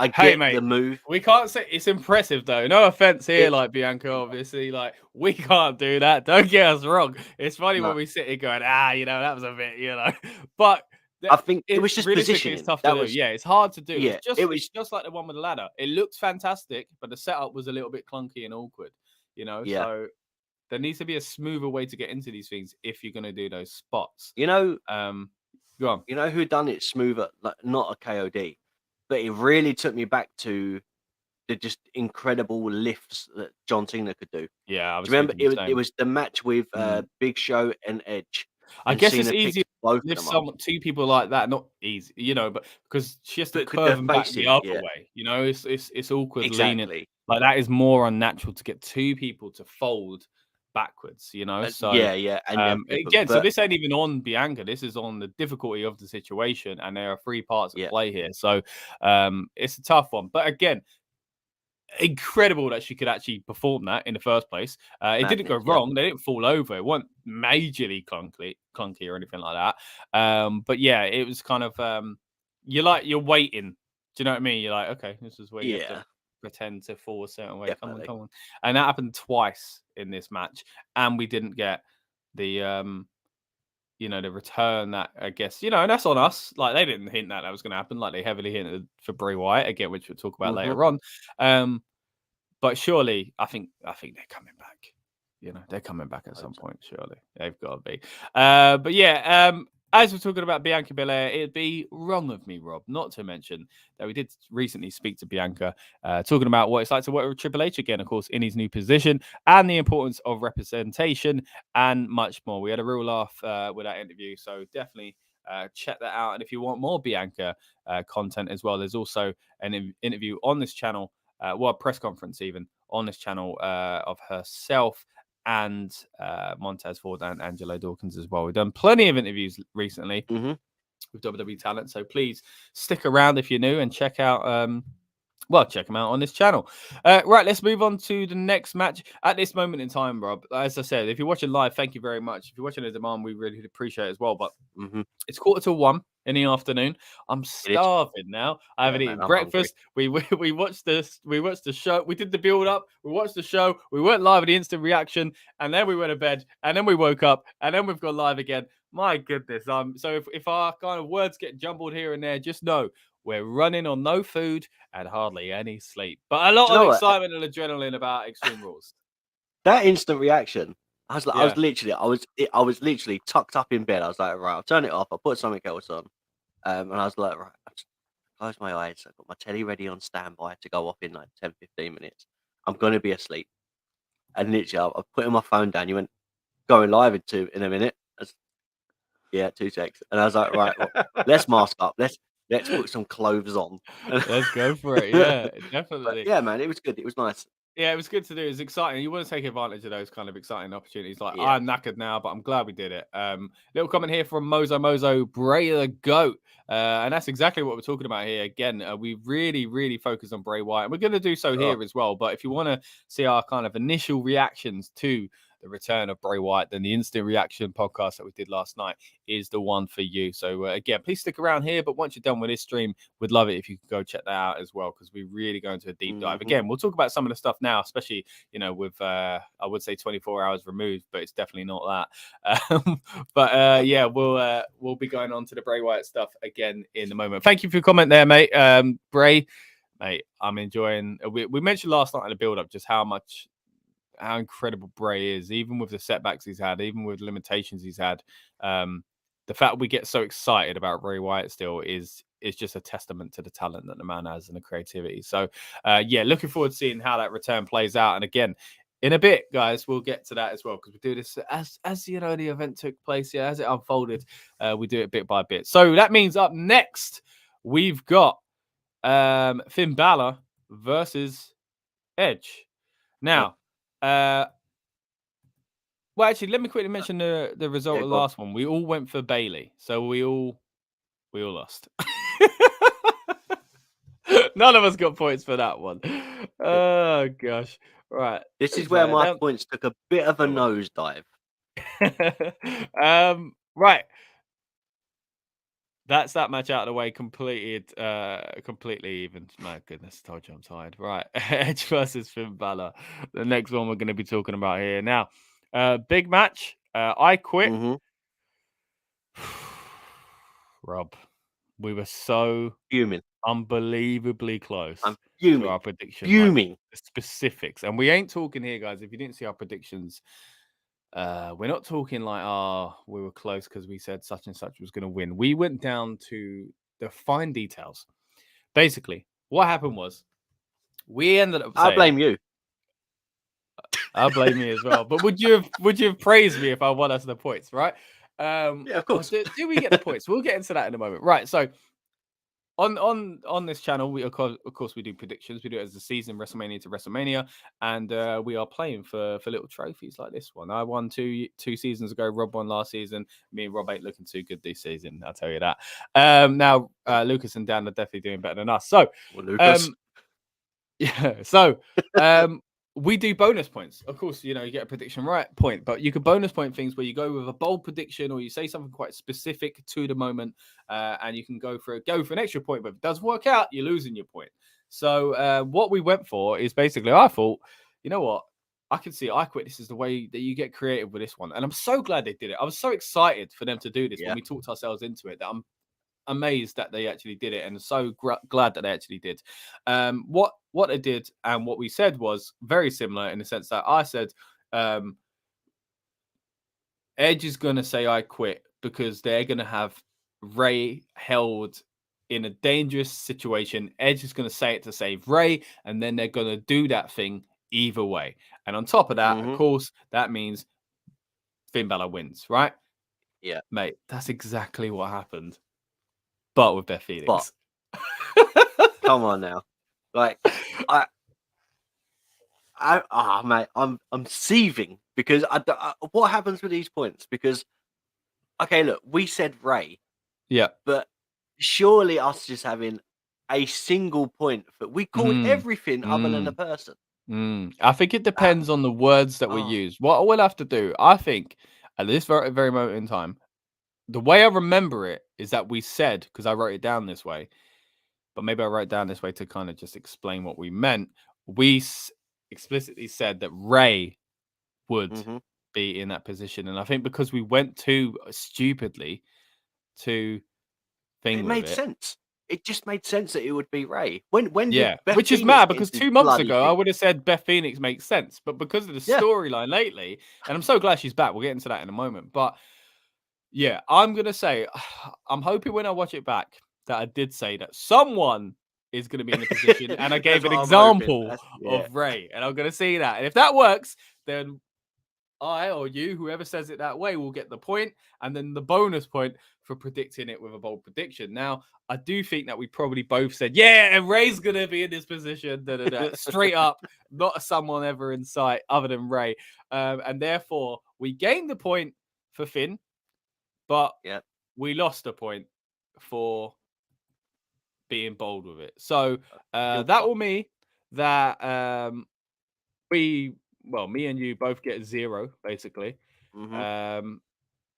get the move. We can't say it's impressive though. No offense here, Bianca, obviously, we can't do that. Don't get us wrong. It's funny when we sit here going, that was a bit, but I think it was just positioning. It's tough to do. Yeah, it's hard to do. Yeah, it's just like the one with the ladder. It looks fantastic, but the setup was a little bit clunky and awkward. So there needs to be a smoother way to get into these things if you're going to do those spots. Go on. You know who done it smoother? Not a KOD, but it really took me back to the just incredible lifts that John Cena could do. Yeah, do you remember it was the match with Big Show and Edge. I guess Cena it's easy to lift two people like that. Not easy, but because she has to curve them back the other way. It's awkward leaning. Like that is more unnatural to get two people to fold backwards, so and again, so this ain't even on Bianca, this is on the difficulty of the situation, and there are three parts at play here, so it's a tough one, but again, incredible that she could actually perform that in the first place. It didn't go wrong, they didn't fall over, it wasn't majorly clunky or anything like that, but it was kind of you're waiting, do you know what I mean? You're like, okay, this is where you have to pretend to fall a certain way. Definitely. Come on. And that happened twice in this match. And we didn't get the the return that I guess, and that's on us. Like they didn't hint that was going to happen. Like they heavily hinted for Bray Wyatt again, which we'll talk about later on. But surely, I think they're coming back. They're coming back at some point. Surely they've got to be. But yeah, as we're talking about Bianca Belair, it'd be wrong of me, Rob, not to mention that we did recently speak to Bianca, talking about what it's like to work with Triple H again, of course, in his new position, and the importance of representation and much more. We had a real laugh with that interview, so definitely check that out. And if you want more Bianca content as well, there's also an interview on this channel, a press conference even on this channel of herself and Montez Ford and Angelo Dawkins as well. We've done plenty of interviews recently with WWE talent, so please stick around if you're new and check out check them out on this channel. Right, let's move on to the next match. At this moment in time, Rob, as I said, if you're watching live, thank you very much. If you're watching on demand, we really appreciate it as well. But it's 1:45 in the afternoon. I'm starving now. I haven't eaten breakfast. We watched this. We watched the show. We did the build up. We watched the show. We went live at the instant reaction, and then we went to bed, and then we woke up, and then we've gone live again. My goodness. So if our kind of words get jumbled here and there, just know we're running on no food and hardly any sleep. But a lot of excitement and adrenaline about Extreme Rules. That instant reaction, I was literally tucked up in bed. I was like, right, I'll turn it off. I'll put something else on. And I was like, right, I'll close my eyes. I've got my telly ready on standby to go off in like 10, 15 minutes. I'm going to be asleep. And literally, I put my phone down. You went, going live in a minute. 2 seconds. And I was like, right, well, let's mask up. Let's put some clothes on. Let's go for it. Yeah, definitely. But yeah, man, it was good. It was nice. Yeah, it was good to do. It was exciting. You want to take advantage of those kind of exciting opportunities. Like, I'm knackered now, but I'm glad we did it. Little comment here from Mozo Bray the Goat. And that's exactly what we're talking about here. Again, we really, really focus on Bray Wyatt. And we're going to do so here as well. But if you want to see our kind of initial reactions to the return of Bray Wyatt, then the instant reaction podcast that we did last night is the one for you. So again, please stick around here. But once you're done with this stream, we'd love it if you could go check that out as well, because we really go into a deep dive. Again, we'll talk about some of the stuff now, especially with I would say 24 hours removed, but it's definitely not that. Yeah, we'll be going on to the Bray Wyatt stuff again in a moment. Thank you for your comment there, mate. Bray, mate, I'm enjoying. We mentioned last night in the build-up just how incredible Bray is, even with the setbacks he's had, even with limitations he's had. The fact we get so excited about Bray Wyatt still is just a testament to the talent that the man has and the creativity. So, looking forward to seeing how that return plays out. And again, in a bit, guys, we'll get to that as well, because we do this as the event took place, as it unfolded. We do it bit by bit. So that means up next we've got Finn Bálor versus Edge. Now, well, actually, let me quickly mention the result of the last one. We all went for Bayley, so we all lost. None of us got points for that one. Oh gosh! Right, this is where my points took a bit of a nosedive. Right. That's that match out of the way, completely even. My goodness, I told you I'm tired. Right, Edge versus Finn Bálor. The next one we're going to be talking about here. Now, big match. I quit. Rob, we were so fuming, unbelievably close. I'm fuming. To our predictions. Fuming. Like, the specifics. And we ain't talking here, guys. If you didn't see our predictions, we're not talking like, we were close because we said such and such was going to win. We went down to the fine details. Basically, what happened was we ended up saying, I blame you. I'll blame me as well. But would you have praised me if I won us the points, right? Yeah, of course. Do we get the points? We'll get into that in a moment. Right. So on this channel, we of course we do predictions. We do it as a season, WrestleMania to WrestleMania, and we are playing for little trophies like this one. I won two seasons ago. Rob won last season. Me and Rob ain't looking too good this season, I'll tell you that. Now Lucas and Dan are definitely doing better than us. So, well, Lucas. yeah. So, we do bonus points. Of course, you get a prediction right point, but you could bonus point things where you go with a bold prediction or you say something quite specific to the moment, and you can go for an extra point. But if it doesn't work out, you're losing your point. So what we went for is basically, I thought, you know what? I can see I Quit. This is the way that you get creative with this one. And I'm so glad they did it. I was so excited for them to do this when we talked ourselves into it that I'm amazed that they actually did it, and so glad that they actually did. What they did and what we said was very similar in the sense that I said Edge is going to say I quit because they're going to have Ray held in a dangerous situation. Edge is going to say it to save Ray, and then they're going to do that thing either way. And on top of that, of course, that means Finn Balor wins, right? Yeah. Mate, that's exactly what happened. But with Beth Phoenix. Come on now. Like, mate, I'm seething because what happens with these points? Because, okay, look, we said Ray. Yeah. But surely us just having a single point, we called everything other than a person. I think it depends on the words that we use. What we'll have to do, I think, at this very, very moment in time, the way I remember it is that we said, because I wrote it down this way, but maybe I wrote it down this way to kind of just explain what we meant. We explicitly said that Ray would be in that position. And I think because we went too stupidly to think it made sense. It just made sense that it would be Ray. When which is mad because 2 months ago I would have said Beth Phoenix makes sense, but because of the storyline lately, and I'm so glad she's back, we'll get into that in a moment. But yeah, I'm gonna say I'm hoping when I watch it back that I did say that someone is gonna be in the position, and I gave an example of Ray, and I'm gonna see that. And if that works, then I or you, whoever says it that way, will get the point, and then the bonus point for predicting it with a bold prediction. Now, I do think that we probably both said, yeah, and Ray's going to be in this position, straight up, not someone ever in sight other than Ray. And therefore, we gained the point for Finn, but we lost a point for being bold with it. So that will mean that me and you both get 0, basically.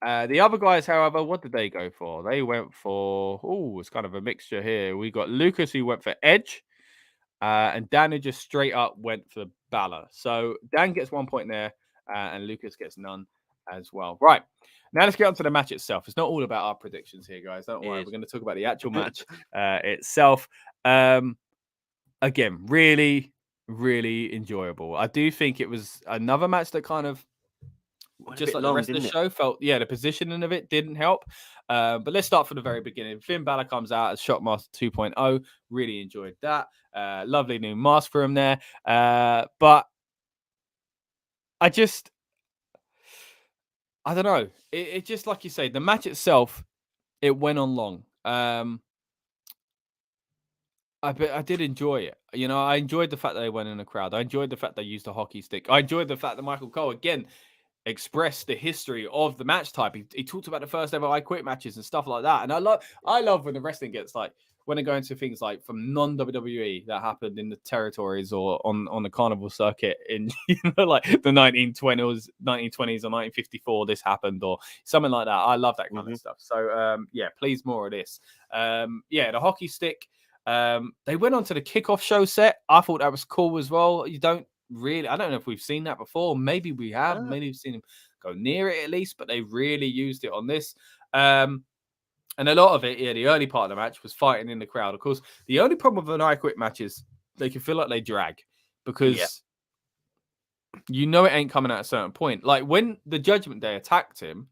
The other guys, however, what did they go for? They went for, it's kind of a mixture here. We got Lucas who went for Edge, and Dan just straight up went for Bálor. So Dan gets 1 point there, and Lucas gets none as well. Right. Now let's get on to the match itself. It's not all about our predictions here, guys. Don't worry. We're going to talk about the actual match itself. Again, really, really enjoyable. I do think it was another match that kind of, just like the rest of the show, felt, the positioning of it didn't help. But let's start from the very beginning. Finn Balor comes out as Shockmaster 2.0. Really enjoyed that. Lovely new mask for him there. But I don't know. It just, like you say, the match itself, it went on long. I did enjoy it. I enjoyed the fact that they went in the crowd. I enjoyed the fact they used a hockey stick. I enjoyed the fact that Michael Cole, again, expressed the history of the match type. He talked about the first ever I Quit matches and stuff like that. And I love when the wrestling gets like, when they go into things like from non-WWE that happened in the territories or on the carnival circuit in like the 1920s or 1954, this happened or something like that. I love that kind of stuff. So please more of this. The hockey stick. They went on to the kickoff show set. I thought that was cool as well. I don't know if we've seen that before. Maybe we have. Maybe we've seen him go near it at least, but they really used it on this. And a lot of it, the early part of the match was fighting in the crowd. Of course, the only problem with an I Quit match is they can feel like they drag because it ain't coming at a certain point. Like when the Judgment Day attacked him,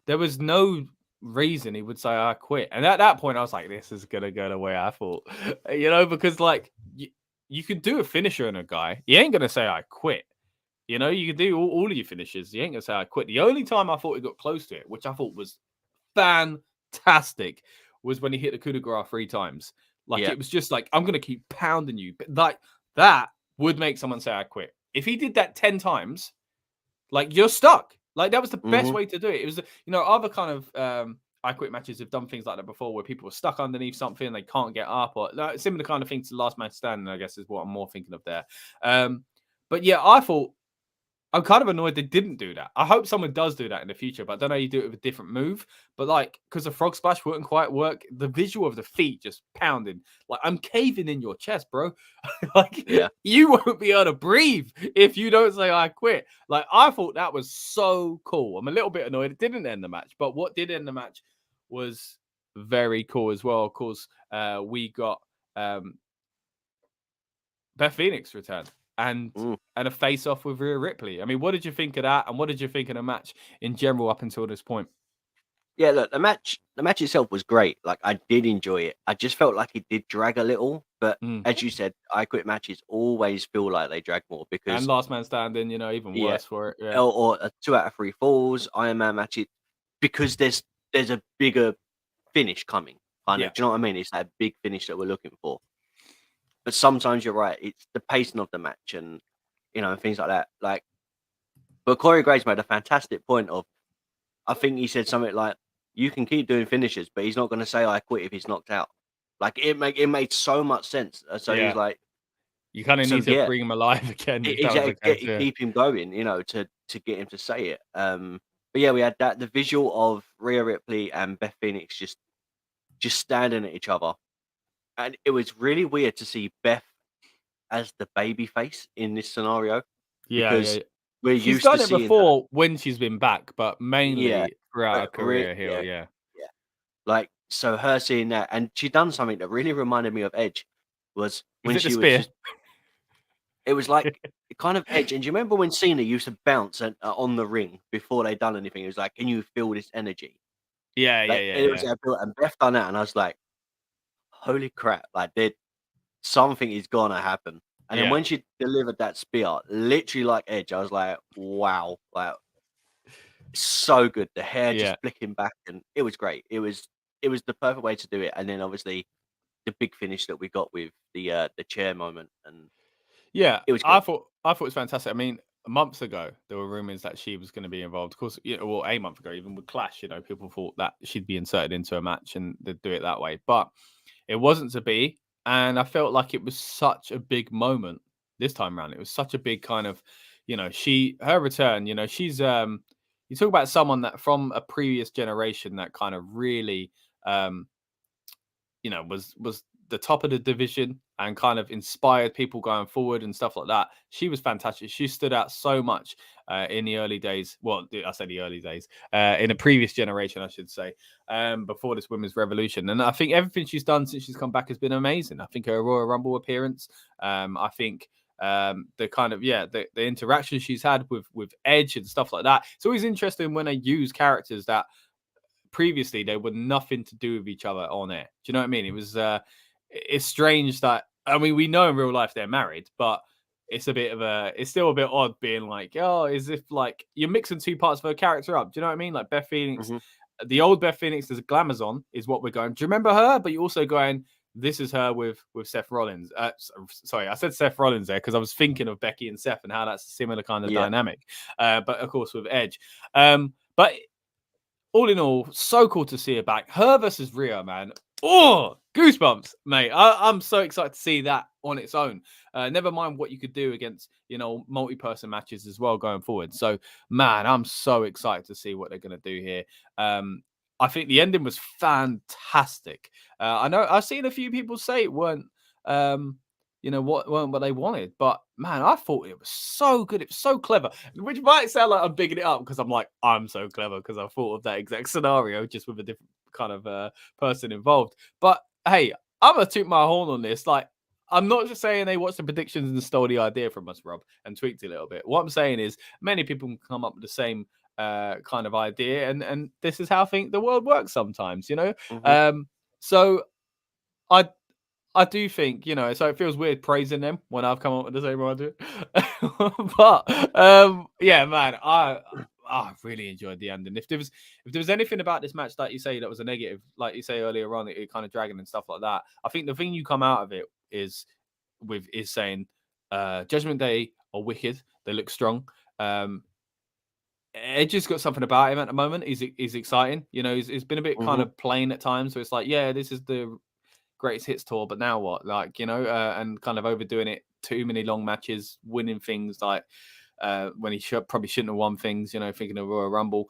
there was no reason he would say I quit. And at that point, I was like, this is going to go the way I thought, because like you could do a finisher on a guy. You ain't going to say I quit. You can do all of your finishes. You ain't going to say I quit. The only time I thought he got close to it, which I thought was fantastic, was when he hit the coup de grace 3 times. Like it was just like, I'm going to keep pounding you. But like that would make someone say I quit. If he did that 10 times, like you're stuck. Like that was the best way to do it. It was, other kind of I Quit matches have done things like that before where people are stuck underneath something and they can't get up, or like, similar kind of thing to Last Man Standing, I guess is what I'm more thinking of there. But yeah, I'm kind of annoyed they didn't do that. I hope someone does do that in the future, but I don't know how you do it with a different move. But like, because the frog splash wouldn't quite work, the visual of the feet just pounding, like I'm caving in your chest, bro. Like, you won't be able to breathe if you don't say I quit. Like, I thought that was so cool. I'm a little bit annoyed it didn't end the match, but what did end the match was very cool as well. Of course, we got Beth Phoenix returned and a face off with Rhea Ripley. I mean, what did you think of that? And what did you think of the match in general up until this point? Yeah, look, the match itself was great. Like, I did enjoy it. I just felt like it did drag a little, but as you said, I Quit matches always feel like they drag more because and Last Man Standing, even worse for it. Yeah. Or a 2 out of 3 falls, Iron Man matches, because there's a bigger finish coming. Kind of, do you know what I mean? It's that big finish that we're looking for. But sometimes you're right. It's the pacing of the match and things like that. Like, but Corey Graves made a fantastic point of, I think he said something like, "You can keep doing finishes, but he's not going to say I quit if he's knocked out." Like, it made so much sense. So he's like, you kind of need to bring him alive again. Keep him going, to get him to say it. But yeah, we had the visual of Rhea Ripley and Beth Phoenix just standing at each other. And it was really weird to see Beth as the baby face in this scenario. Because she's done it before when she's been back, but mainly throughout her career heel. Yeah. Like, so her seeing that, and she done something that really reminded me of Edge, was when she was it was like kind of Edge. And do you remember when Cena used to bounce on the ring before they done anything? It was like, can you feel this energy? It was and Beth done that, and I was like, holy crap! Like, something is gonna happen. And then when she delivered that spear, literally like Edge, I was like, wow, like, so good. The hair just flicking back, and it was great. It was the perfect way to do it. And then obviously the big finish that we got with the chair moment, and it was great. I thought it was fantastic. I mean, months ago there were rumors that she was going to be involved. Of course, well, a month ago, even with Clash, people thought that she'd be inserted into a match and they'd do it that way, but it wasn't to be. And I felt like it was such a big moment this time around. It was such a big kind of, her return. She's you talk about someone that from a previous generation that kind of really was the top of the division and kind of inspired people going forward and stuff like that. She was fantastic. She stood out so much in the early days. Well, I say the early days, in a previous generation, I should say, before this women's revolution. And I think everything she's done since she's come back has been amazing. I think her Royal Rumble appearance, I think the kind of the interaction she's had with Edge and stuff like that. It's always interesting when they use characters that previously they were nothing to do with each other on air. Do you know what I mean? It was it's strange that, I mean, we know in real life they're married, but it's still a bit odd being like, oh, as if like you're mixing two parts of her character up. Do you know what I mean? Like Beth Phoenix, the old Beth Phoenix, there's a Glamazon is what we're going. Do you remember her? But you're also going, this is her with Seth Rollins. Sorry, I said Seth Rollins there because I was thinking of Becky and Seth and how that's a similar kind of dynamic. But of course with Edge. But all in all, so cool to see her back. Her versus Rhea, man. Oh, goosebumps, mate. I'm so excited to see that on its own. Never mind what you could do against, multi-person matches as well going forward. So, man, I'm so excited to see what they're going to do here. I think the ending was fantastic. I know I've seen a few people say it weren't, what they wanted, but man, I thought it was so good. It was so clever, which might sound like I'm bigging it up because I'm like, I'm so clever because I thought of that exact scenario just with a different kind of person involved. But hey, I'm gonna toot my horn on this. Like, I'm not just saying they watched the predictions and stole the idea from us, Rob, and tweaked it a little bit. What I'm saying is many people can come up with the same kind of idea, and this is how I think the world works sometimes, So I do think, so it feels weird praising them when I've come up with the same idea. But yeah, man, I really enjoyed the ending. If there was anything about this match that you say that was a negative, like you say earlier on, it kind of dragging and stuff like that, I think the thing you come out of it is saying Judgment Day are wicked. They look strong. Edge just got something about him at the moment. He's exciting. He's been a bit kind of plain at times. So it's like, yeah, this is the greatest hits tour, but now what? Like, and kind of overdoing it too many long matches, winning things like when he probably shouldn't have won things, you know, thinking of Royal Rumble.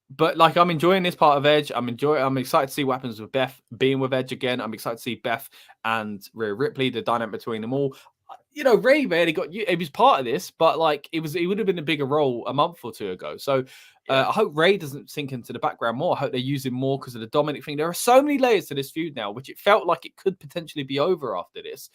But like, I'm enjoying this part of Edge. I'm excited to see what happens with Beth being with Edge again. I'm excited to see Beth and Rhea Ripley, the dynamic between them all. You know, Ray barely got you. It was part of this, but like it would have been a bigger role a month or two ago. So I hope Ray doesn't sink into the background more. I hope they use him more because of the Dominic thing. There are so many layers to this feud now, which it felt like it could potentially be over after this,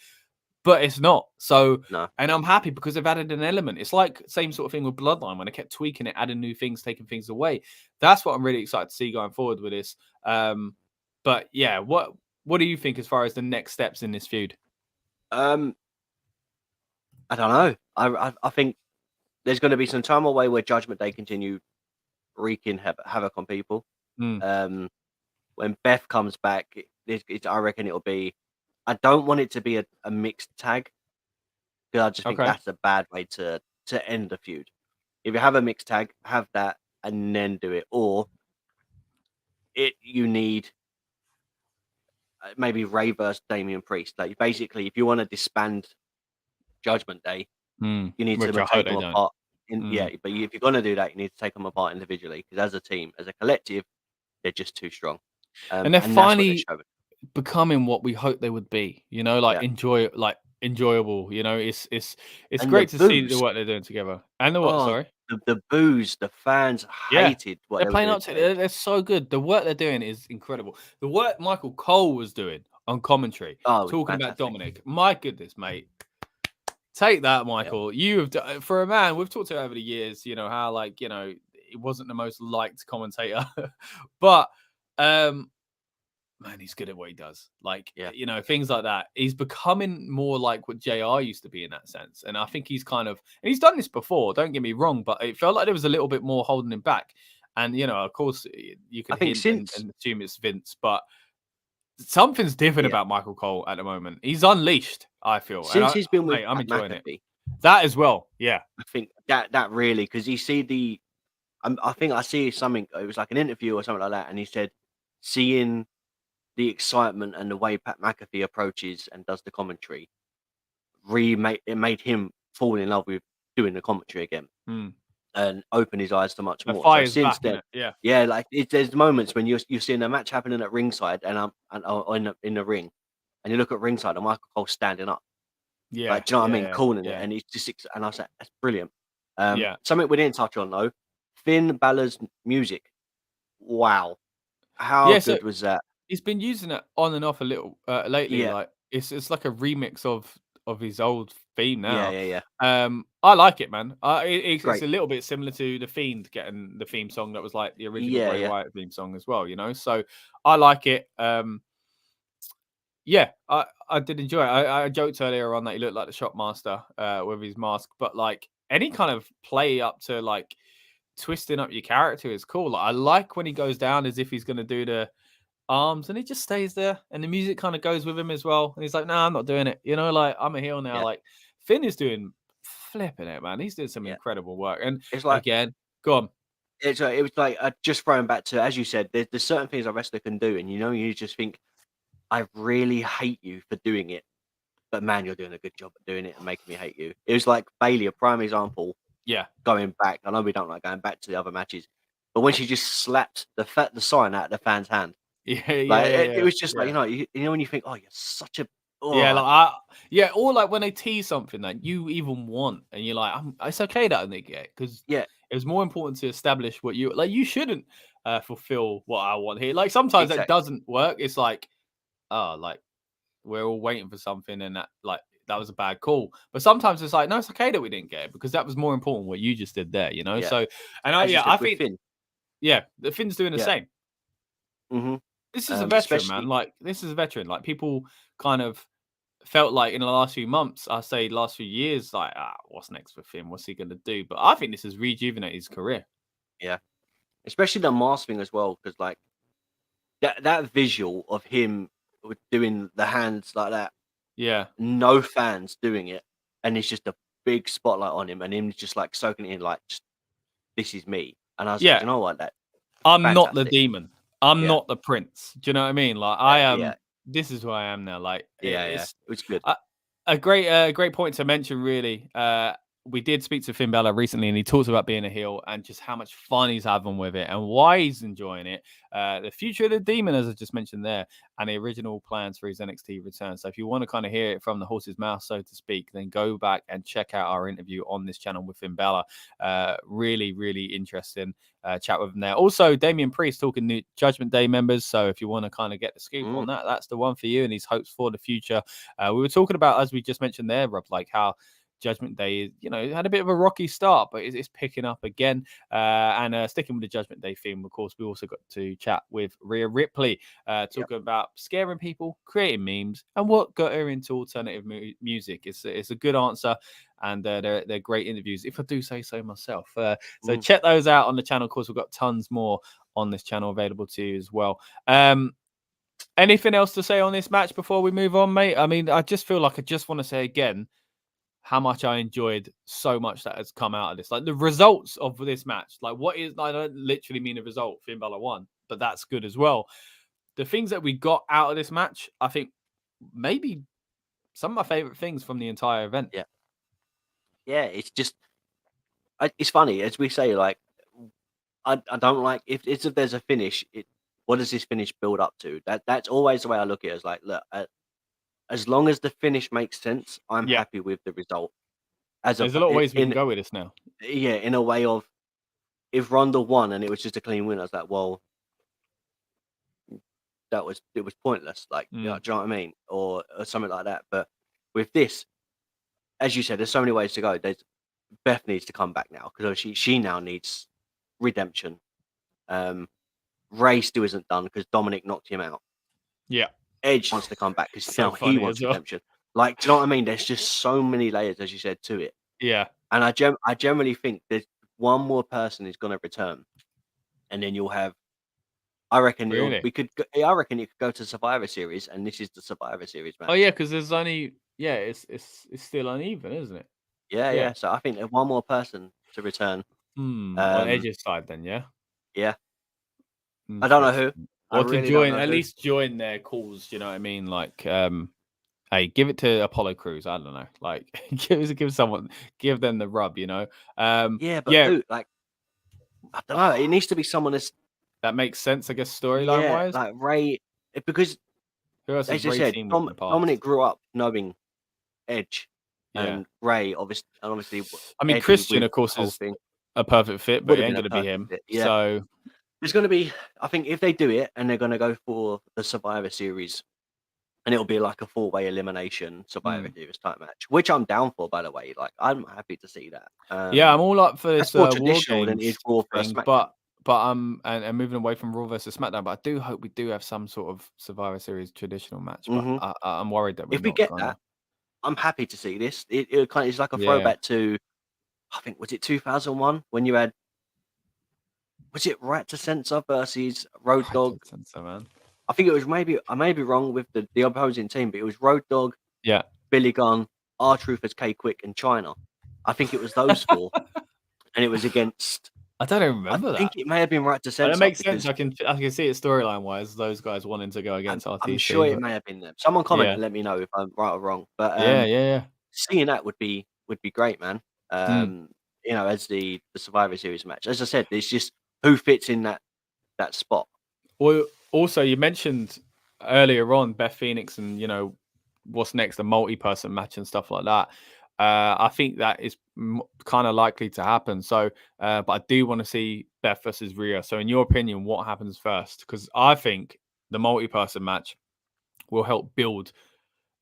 but it's not. So, and I'm happy because they've added an element. It's like same sort of thing with Bloodline when they kept tweaking it, adding new things, taking things away. That's what I'm really excited to see going forward with this. But yeah, what do you think as far as the next steps in this feud? I don't know. I think there's going to be some time away where Judgment Day continue wreaking havoc on people. When Beth comes back, I reckon it'll be. I don't want it to be a mixed tag because I just think that's a bad way to end the feud. If you have a mixed tag, have that and then do it, or you need maybe Ray versus Damian Priest. Like basically, if you want to disband Judgment Day, you need to take them apart. But if you're going to do that, you need to take them apart individually because as a team, as a collective, they're just too strong. And they're finally becoming what we hoped they would be. You know, like enjoyable. You know, it's great to see the work they're doing together. And the what? Sorry, the boos, the fans hated what they're playing up to. They're so good. The work they're doing is incredible. The work Michael Cole was doing on commentary, talking about Dominic. My goodness, mate. Take that, Michael. You have done, for a man, we've talked about over the years, you know, how like, you know, it wasn't the most liked commentator, but man, he's good at what he does. Like, you know, things like that. He's becoming more like what JR used to be in that sense. And I think he's kind of, and he's done this before, don't get me wrong, but it felt like there was a little bit more holding him back. And, you know, of course, you can hint and assume it's Vince, but something's different about Michael Cole at the moment. He's unleashed, I feel. Since he's been with I'm enjoying McAfee, it. That as well, yeah. I think that really, because you see I think I see something, it was like an interview or something like that, and he said seeing the excitement and the way Pat McAfee approaches and does the commentary, it made him fall in love with doing the commentary again. And open his eyes to much more. So since then, like there's moments when you're seeing a match happening at ringside and in the ring, and you look at ringside and Michael Cole standing up. Yeah, like, do you know what I mean? Calling it, and he's just, and I was like, that's brilliant. Something we didn't touch on though, Finn Balor's music. Wow, how good was that? He's been using it on and off a little lately. Like it's like a remix of his old theme now. I like it, man. It's a little bit similar to the Fiend getting the theme song that was like the original Bray Wyatt theme song as well, you know. So I like it. I did enjoy it. I joked earlier on that he looked like the Shopmaster with his mask, but like any kind of play up to like twisting up your character is cool. Like, I like when he goes down as if he's going to do the arms and he just stays there and the music kind of goes with him as well. And he's like, no, I'm not doing it. You know, like I'm a heel now. Like Finn is doing flipping it, man. He's doing some incredible work. And it's like, again, go on. It was like just throwing back to, as you said, there's certain things a wrestler can do, and you know, you just think, I really hate you for doing it, but man, you're doing a good job at doing it and making me hate you. It was like Bayley, a prime example. Yeah, going back. I know we don't like going back to the other matches, but when she just slapped the sign out of the fan's hand, it was just like, you know when you think, oh, you're such a or like when they tease something that you even want, and you're like, it's okay that I didn't get it because it was more important to establish what you like. You shouldn't fulfill what I want here. Like sometimes that doesn't work. It's like, oh, like we're all waiting for something, and that was a bad call. But sometimes it's like, no, it's okay that we didn't get it because that was more important what you just did there, you know. So, and I think Finn. The Finn's doing the same. Mm-hmm. This is a veteran, man. Like this is a veteran. Like people kind of felt like in the last few months, I say last few years, like, what's next for Finn? What's he gonna do? But I think this has rejuvenated his career. Yeah, especially the mask thing as well, because like that visual of him doing the hands like that. Yeah, no fans doing it, and it's just a big spotlight on him, and him just like soaking it in, like, just, this is me. And I was like, you know what, I'm not the demon. I'm not the prince. Do you know what I mean? Like I am. This is who I am now. Like it was good. A great point to mention, really. We did speak to Finn Balor recently, and he talks about being a heel and just how much fun he's having with it and why he's enjoying it. The future of the Demon, as I just mentioned there, and the original plans for his NXT return. So if you want to kind of hear it from the horse's mouth, so to speak, then go back and check out our interview on this channel with Finn Balor. Really, really interesting chat with him there. Also, Damian Priest talking new Judgment Day members. So if you want to kind of get the scoop on that, that's the one for you and his hopes for the future. We were talking about, as we just mentioned there, Rob, like how Judgment Day, had a bit of a rocky start, but it's picking up again. And sticking with the Judgment Day theme, of course, we also got to chat with Rhea Ripley, talking about scaring people, creating memes, and what got her into alternative music. It's a good answer, and they're great interviews, if I do say so myself. So check those out on the channel. Of course, we've got tons more on this channel available to you as well. Anything else to say on this match before we move on, mate? I mean, I just feel like I just want to say again how much I enjoyed so much that has come out of this. Like the results of this match, like I don't literally mean a result, Finn Balor won, but that's good as well. The things that we got out of this match, I think maybe some of my favorite things from the entire event. Yeah, it's just, it's funny, as we say, like, I don't like, if there's a finish, what does this finish build up to? That's always the way I look at it. It's like, look, as long as the finish makes sense, I'm happy with the result. There's a lot of ways we can go with this now. Yeah, in a way of, if Ronda won and it was just a clean win, I was like, well, it was pointless. Like, do you know what I mean? Or something like that. But with this, as you said, there's so many ways to go. Beth needs to come back now, because she now needs redemption. Ray still isn't done because Dominic knocked him out. Yeah. Edge wants to come back because now he wants redemption. Like, do you know what I mean? There's just so many layers, as you said, to it. Yeah. And I generally think there's one more person is going to return, and then you'll have. I reckon I reckon it could go to Survivor Series, and this is the Survivor Series match. Oh yeah, because there's only it's still uneven, isn't it? Yeah. So I think there's one more person to return. On Edge's side, then, yeah. I don't know who. Or to join, at least join their calls. You know what I mean? Like, hey, give it to Apollo Crews. I don't know. Like, give them the rub. Who, like, I don't know. It needs to be someone that makes sense, I guess, storyline wise. Like Ray, because who else as you said, Dominic grew up knowing Edge and Ray, obviously. I mean, Christian, of course, is a perfect fit, but it ain't going to be him. Yeah. So there's going to be, I think, if they do it and they're going to go for the Survivor Series, and it'll be like a 4-way elimination Survivor Series type match, which I'm down for, by the way. Like, I'm happy to see that. I'm all up for this more traditional than it is Raw versus SmackDown. But and moving away from Raw versus SmackDown, but I do hope we do have some sort of Survivor Series traditional match. But I'm worried that if we get that, I'm happy to see this. It kind of is like a throwback to, I think, was it 2001 when you had, was it Right to Censor versus Road Dogg? Right to Censor, man. I think it was, maybe I may be wrong with the opposing team, but it was Road Dogg, Billy Gunn, R-Truth as K-Quick, and China. I think it was those four, and it was against. I don't even remember that. I think it may have been Right to Censor. That makes sense. I can see it storyline wise. Those guys wanting to go against RTC. I'm sure it may have been them. Someone comment and let me know if I'm right or wrong. But seeing that would be great, man. As the Survivor Series match. As I said, it's just who fits in that spot. Well, also you mentioned earlier on Beth Phoenix and what's next, a multi-person match and stuff like that. I think that is kind of likely to happen. So, but I do want to see Beth versus Rhea. So, in your opinion, what happens first? Because I think the multi-person match will help build.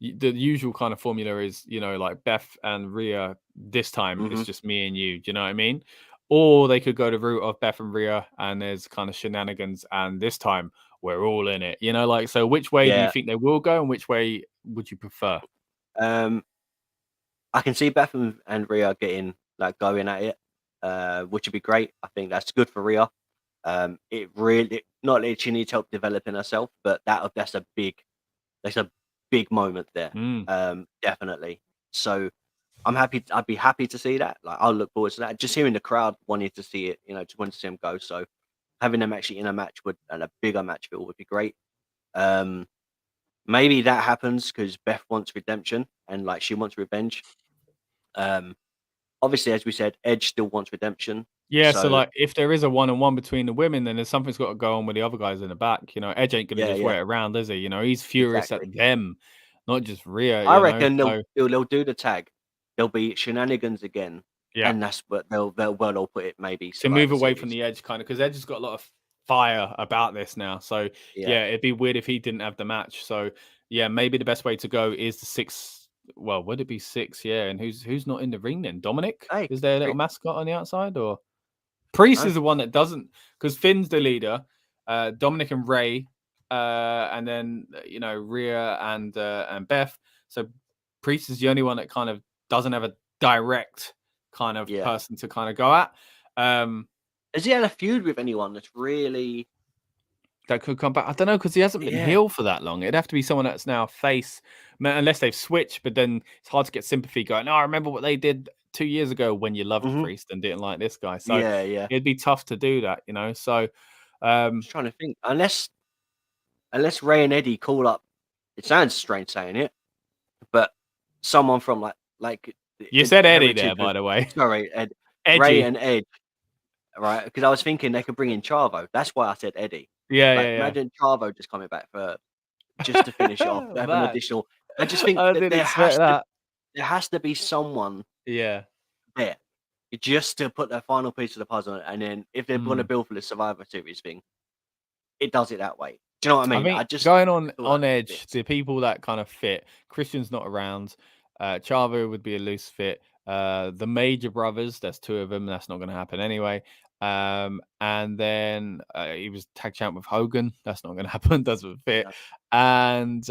The usual kind of formula is, like Beth and Rhea this time it's just me and you. Do you know what I mean? Or they could go the route of Beth and Rhea and there's kind of shenanigans, and this time we're all in it. So which way do you think they will go, and which way would you prefer? I can see Beth and Rhea going at it, which would be great. I think that's good for Rhea. It really, not that she needs help developing herself, but that's a big moment there. Definitely. So I'd be happy to see that. Like, I'll look forward to that. Just hearing the crowd wanting to see it, just wanting to see them go. So having them actually in a match and a bigger match feel would be great. Man, maybe that happens because Beth wants redemption and like she wants revenge. Obviously, as we said, Edge still wants redemption. Yeah, so So like if there is a 1-on-1 between the women, then there's something's got to go on with the other guys in the back. You know, Edge ain't gonna just wait around, is he? You know, he's furious exactly. at them, not just Rhea. I You know, reckon so they'll do the tag. There'll be shenanigans again, yeah, and that's what they'll put it maybe to move Survivor away from Series. the Edge kind of because Edge has got a lot of fire about this now. So yeah, it'd be weird if he didn't have the match. So yeah, maybe the best way to go is the 6. Well, would it be 6? Yeah, and who's not in the ring then? Dominic? Hey, is there a little mascot on the outside or? Priest No. is the one that doesn't, because Finn's the leader. Dominic and Ray, and then you know Rhea and Beth. So Priest is the only one that kind of doesn't have a direct kind of person to kind of go at. Has he had a feud with anyone that's really that could come back? I don't know because he hasn't been heel for that long. It'd have to be someone that's now face, unless they've switched. But then it's hard to get sympathy going. No, I remember what they did 2 years ago when you loved Priest and didn't like this guy. So it'd be tough to do that, you know. So I'm just trying to think. Unless Ray and Eddie call up, it sounds strange saying it, but someone from like you said Eddie there, by the way. Sorry, Ray and Edge, right? Because I was thinking they could bring in Chavo. That's why I said Eddie. Imagine Chavo just coming back just to finish off, have an additional. I just think there has to be someone there just to put that final piece of the puzzle, and then if they want to build for the Survivor Series thing, it does it that way. Do you know what I mean? I just going on Edge, the people that kind of fit. Christian's not around. Chavo would be a loose fit. The Major Brothers, there's 2 of them. That's not going to happen anyway. And then he was tag champ with Hogan. That's not going to happen. Doesn't fit. And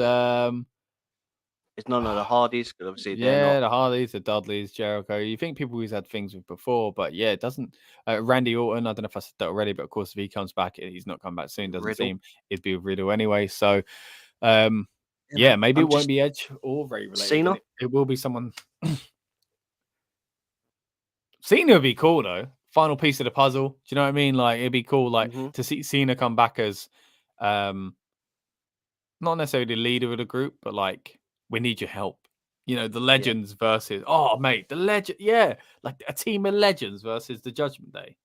it's none of the Hardys because obviously they're not. The Hardys, the Dudleys, Jericho. You think people who's had things with before, but yeah, it doesn't. Randy Orton. I don't know if I said that already, but of course, if he comes back, he's not come back soon. Doesn't seem it'd be with Riddle anyway. So, maybe it won't be Edge or Ray related. Cena. It will be someone. Cena would be cool though. Final piece of the puzzle. Do you know what I mean? Like it'd be cool, like to see Cena come back as, not necessarily the leader of the group, but like we need your help. You know, the legends versus the legend, like a team of legends versus the Judgment Day.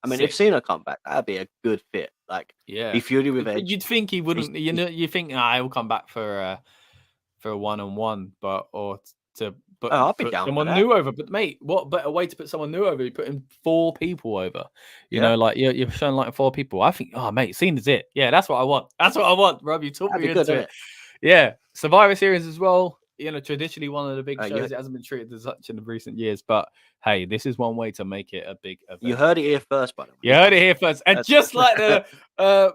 I mean, if Cena come back, that'd be a good fit. Like, be feuding with Edge. You'd think he wouldn't. You think he'll come back for a 1-on-1, I'll be down someone new over. But mate, what better way to put someone new over? You're putting 4 people over. You know, like you're showing like 4 people. I think, mate, Cena's it. Yeah, that's what I want. That's what I want, Rob. You talked me into it. Yeah, Survivor Series as well. You know, traditionally one of the big shows. It hasn't been treated as such in the recent years, but hey, this is one way to make it a big event. You heard it here first, by the way. You heard it here first, and just like the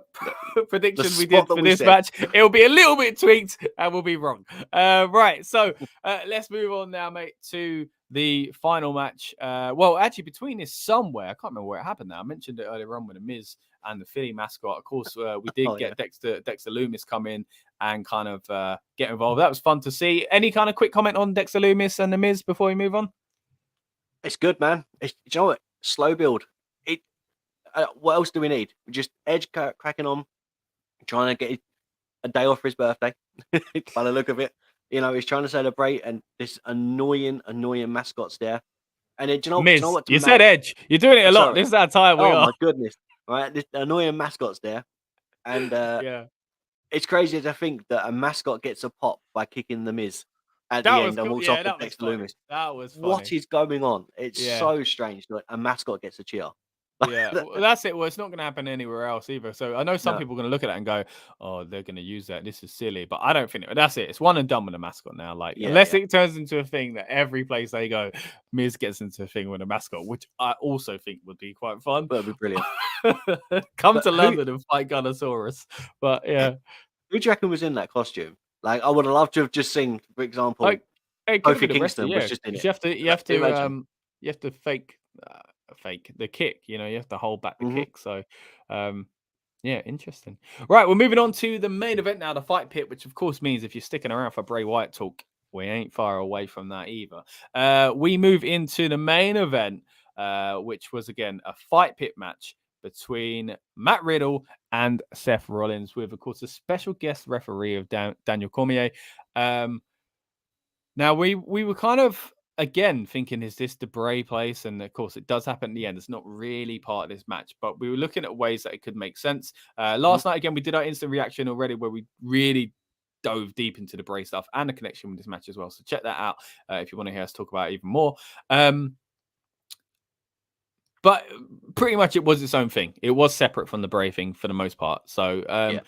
prediction we did for this match, it'll be a little bit tweaked, and we'll be wrong. Right, so let's move on now, mate, to the final match. Well, actually, between this somewhere, I can't remember where it happened now. I mentioned it earlier on with the Miz and the Philly mascot. Of course, we did get Dexter Lumis come in and kind of get involved. That was fun to see. Any kind of quick comment on Dexter Lumis and the Miz before we move on? It's good, man. You know what? Slow build. What else do we need? Just Edge cracking on, trying to get a day off for his birthday. By the look of it, you know, he's trying to celebrate, and this annoying mascot's there. And then, do you know, Miz, what? You said Edge. You're doing it a lot. This is how tired we are. Oh my goodness! Right, this annoying mascot's there, and it's crazy to think that a mascot gets a pop by kicking the Miz at the end and walks off with Dexter Lumis. That was funny. What is going on? It's so strange that a mascot gets a cheer. Yeah, well, that's it. Well, it's not going to happen anywhere else either. So I know some people are going to look at that and go, "Oh, they're going to use that. This is silly." But I don't think that's it. It's one and done with a mascot now. Like unless it turns into a thing that every place they go, Miz gets into a thing with a mascot, which I also think would be quite fun. That'd be brilliant. Come to London and fight Gunnosaurus. But yeah, who do you reckon was in that costume? Like, I would have loved to have just seen, for example, Kofi Kingston was just in it. You have to fake the kick. You know, you have to hold back the kick. So, interesting. Right, we're moving on to the main event now, the Fight Pit, which of course means if you're sticking around for Bray Wyatt talk, we ain't far away from that either. We move into the main event, which was again a Fight Pit match between Matt Riddle and Seth Rollins, with, of course, a special guest referee of Daniel Cormier. Now, we were kind of, again, thinking, is this the Bray place? And, of course, it does happen at the end. It's not really part of this match, but we were looking at ways that it could make sense. Last night, again, we did our instant reaction already, where we really dove deep into the Bray stuff and the connection with this match as well. So check that out if you want to hear us talk about it even more. But pretty much it was its own thing. It was separate from the Bray thing for the most part. So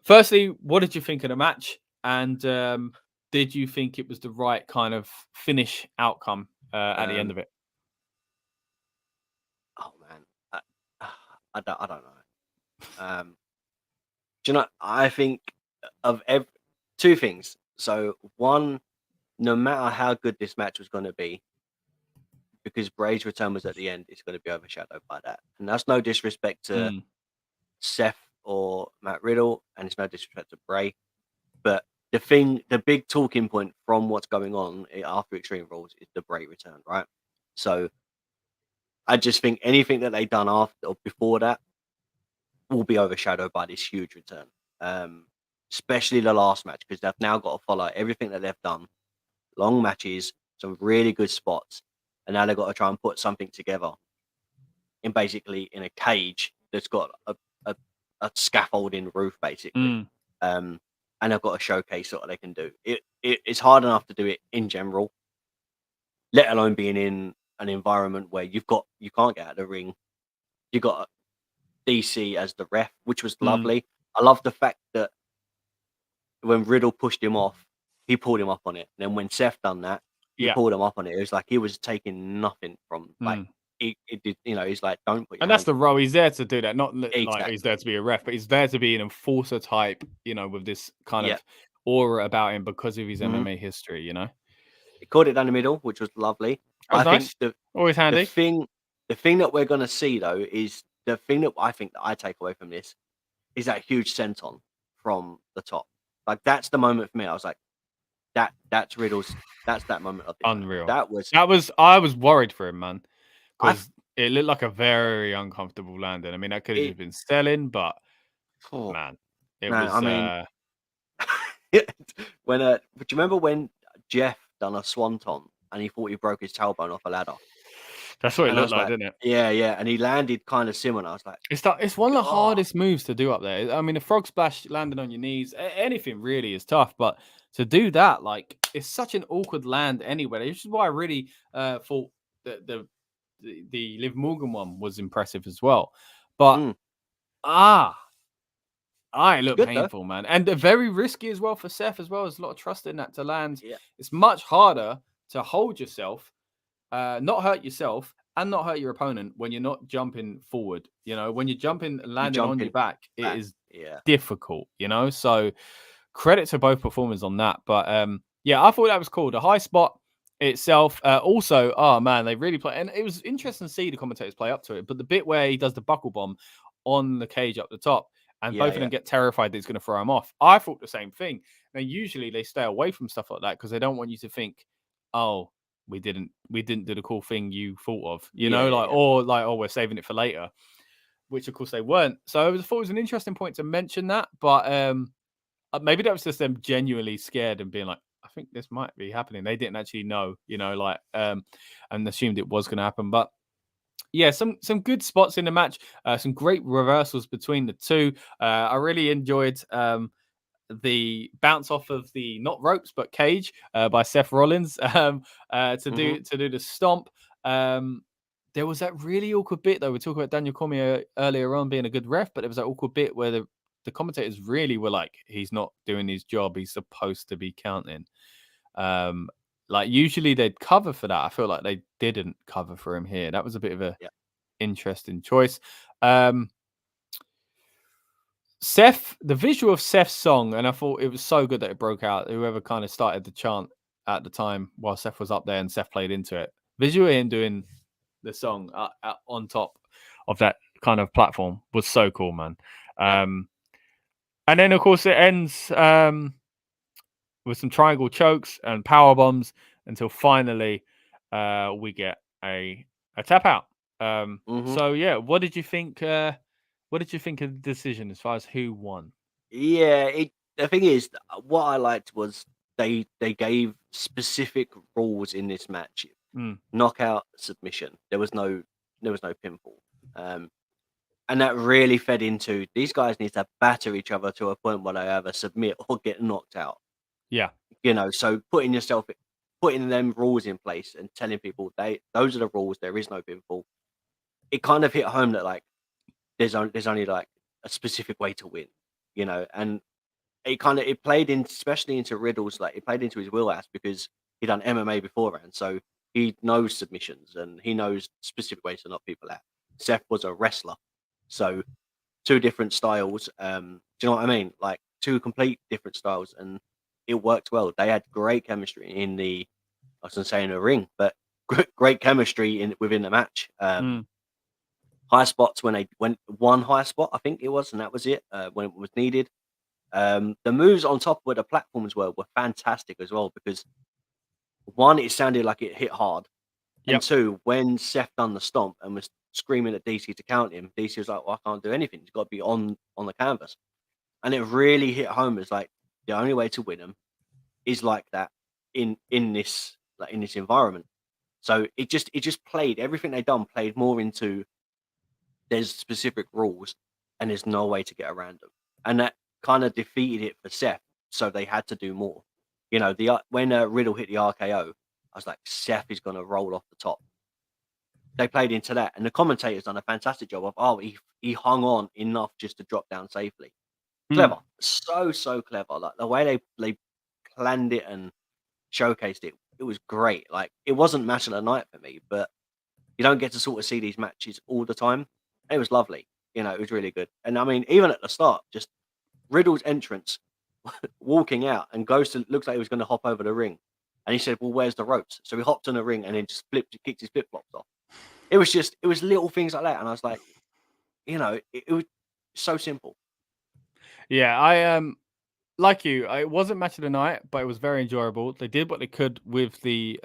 firstly, what did you think of the match? And did you think it was the right kind of finish outcome at the end of it? Oh man, I don't know. Do you know? I think of two things. So one, no matter how good this match was going to be, because Bray's return was at the end, it's going to be overshadowed by that. And that's no disrespect to Seth or Matt Riddle, and it's no disrespect to Bray. But the big talking point from what's going on after Extreme Rules is the Bray return, right? So I just think anything that they've done after or before that will be overshadowed by this huge return. Especially the last match, because they've now got to follow everything that they've done. Long matches, some really good spots, and now they've got to try and put something together in a cage that's got a scaffolding roof, basically. And they've got to showcase what they can do. It's hard enough to do it in general, let alone being in an environment where you can't get out of the ring. You got DC as the ref, which was lovely. I love the fact that when Riddle pushed him off, he pulled him up on it. And then when Seth done that, he pulled him up on it. It was like he was taking nothing from he did. He's like, don't put. And that's the role. He's there to do that. Not like he's there to be a ref, but he's there to be an enforcer type. With this kind of aura about him because of his MMA history. He caught it down the middle, which was lovely. I think always handy. The thing that we're going to see though is the thing that I think that I take away from this is that huge senton from the top. Like that's the moment for me. I was like, that's Riddle's. That's that moment of the unreal. That was. I was worried for him, man, because it looked like a very uncomfortable landing. I mean, that could have just been selling, but man, was. I mean, do you remember when Jeff done a swanton and he thought he broke his tailbone off a ladder? That's what it looked like, didn't it? Yeah, and he landed kind of similar. I was like, it's one of the hardest moves to do up there. I mean, a frog splash landing on your knees, anything really is tough, but to do that, like, it's such an awkward land anyway. Which is why I really thought that the Liv Morgan one was impressive as well. But it looked painful, man, and very risky as well for Seth as well. There's a lot of trust in that to land. Yeah. It's much harder to hold yourself. Not hurt yourself and not hurt your opponent when you're not jumping forward. When you're jumping and landing on your back, it is difficult. So credit to both performers on that. But I thought that was cool. The high spot itself, also, oh man, they really play, and it was interesting to see the commentators play up to it. But the bit where he does the buckle bomb on the cage up the top, and both of them get terrified that it's going to throw him off. I thought the same thing. Now, usually they stay away from stuff like that because they don't want you to think, oh, we didn't do the cool thing you thought of, or we're saving it for later, which of course they weren't. So I thought it was an interesting point to mention that, but maybe that was just them genuinely scared and being like, I think this might be happening. They didn't actually know, and assumed it was going to happen. But yeah, some good spots in the match, some great reversals between the two. I really enjoyed the bounce off of the not ropes but cage by Seth Rollins to do the stomp. There was that really awkward bit though. We talked about Daniel Cormier earlier on being a good ref, but there was that awkward bit where the commentators really were like, he's not doing his job. He's supposed to be counting. Like usually they'd cover for that. I feel like they didn't cover for him here. That was a bit of a interesting choice. Seth, the visual of Seth's song, and I thought it was so good that it broke out. Whoever kind of started the chant at the time while Seth was up there and Seth played into it. Visual him doing the song on top of that kind of platform was so cool, man. And then, of course, it ends with some triangle chokes and power bombs until finally we get a tap out. So yeah, what did you think? What did you think of the decision as far as who won? Yeah, the thing is, what I liked was they gave specific rules in this match. Knockout, submission. There was no pinfall. And that really fed into these guys need to batter each other to a point where they either submit or get knocked out. Yeah. So putting them rules in place and telling people those are the rules, there is no pinfall. It kind of hit home that like there's only like a specific way to win, and it played in, especially into Riddle's, like it played into his wheelhouse because he'd done MMA beforehand, so he knows submissions and he knows specific ways to knock people out. Seth was a wrestler, so two different styles. Do you know what I mean? Like two complete different styles, and it worked well. They had great chemistry in the ring, but great chemistry within the match. High spots when they went one high spot, I think it was, and that was it when it was needed. The moves on top where the platforms were fantastic as well, because one, it sounded like it hit hard, and two, when Seth done the stomp and was screaming at DC to count him, DC was like, well, I can't do anything. He's got to be on the canvas. And it really hit home as like the only way to win them is like that in this environment. So it just played, everything they done played more into there's specific rules and there's no way to get around them. And that kind of defeated it for Seth. So they had to do more. When Riddle hit the RKO, I was like, Seth is going to roll off the top. They played into that, and the commentators done a fantastic job of, he hung on enough just to drop down safely. Clever, so clever. Like the way they planned it and showcased it, it was great. Like it wasn't match of the night for me, but you don't get to sort of see these matches all the time. It was lovely, it was really good. And I mean, even at the start, just Riddle's entrance, walking out, and looks like he was going to hop over the ring, and he said, "Well, where's the ropes?" So he hopped on the ring and then just kicked his flip flops off. It was little things like that, and I was like, it was so simple. Yeah, I like you. It wasn't match of the night, but it was very enjoyable. They did what they could with the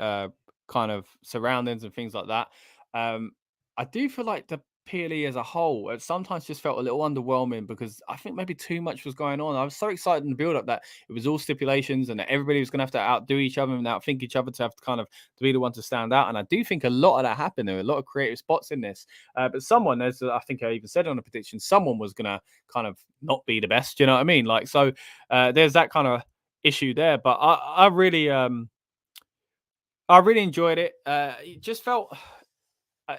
kind of surroundings and things like that. I do feel like the PLE as a whole, it sometimes just felt a little underwhelming because I think maybe too much was going on. I was so excited in the build up that it was all stipulations and that everybody was going to have to outdo each other and outthink each other to have to be the one to stand out. And I do think a lot of that happened. There were a lot of creative spots in this. But someone, as I think I even said on a prediction, someone was going to kind of not be the best. You know what I mean? Like, so there's that kind of issue there. But I really enjoyed it. It just felt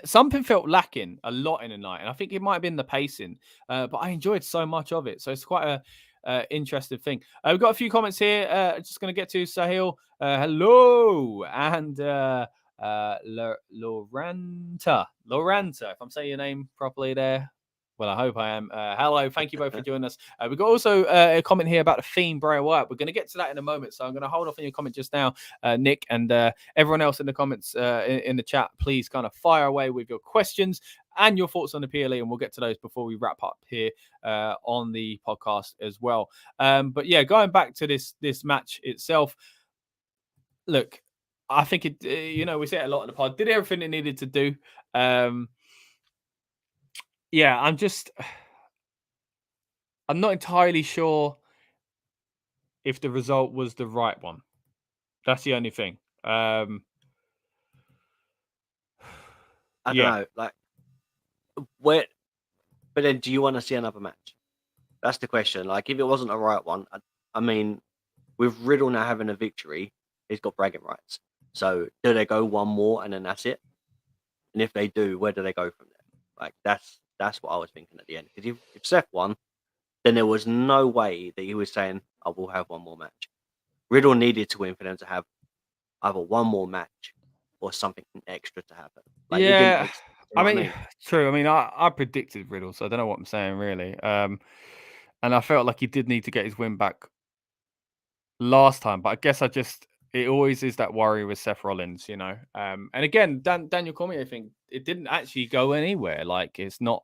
something felt lacking a lot in the night, and I think it might have been the pacing. But I enjoyed so much of it, so it's quite a interesting thing. We've got a few comments here. Just going to get to Sahil. Hello, and Loranta. If I'm saying your name properly there. Well, I hope I am. Hello, thank you both for joining us. We've got also a comment here about the Fiend Bray Wyatt. We're going to get to that in a moment, so I'm going to hold off on your comment just now, Nick, and everyone else in the comments in the chat. Please kind of fire away with your questions and your thoughts on the PLE, and we'll get to those before we wrap up here on the podcast as well. But yeah, going back to this match itself, look, I think it. We say it a lot in the pod. Did everything it needed to do. Yeah, I'm not entirely sure if the result was the right one. That's the only thing. I don't know. Like, but then do you want to see another match? That's the question. Like, if it wasn't the right one, I mean, with Riddle now having a victory, he's got bragging rights. So do they go one more and then that's it? And if they do, where do they go from there? Like, that's what I was thinking at the end. Because if Seth won, then there was no way that he was saying, I will have one more match. Riddle needed to win for them to have either one more match or something extra to happen. Like, yeah, I mean, true. I mean, I predicted Riddle, so I don't know what I'm saying really. And I felt like he did need to get his win back last time, but I guess it always is that worry with Seth Rollins, And again, Daniel Cormier, I think it didn't actually go anywhere. Like, it's not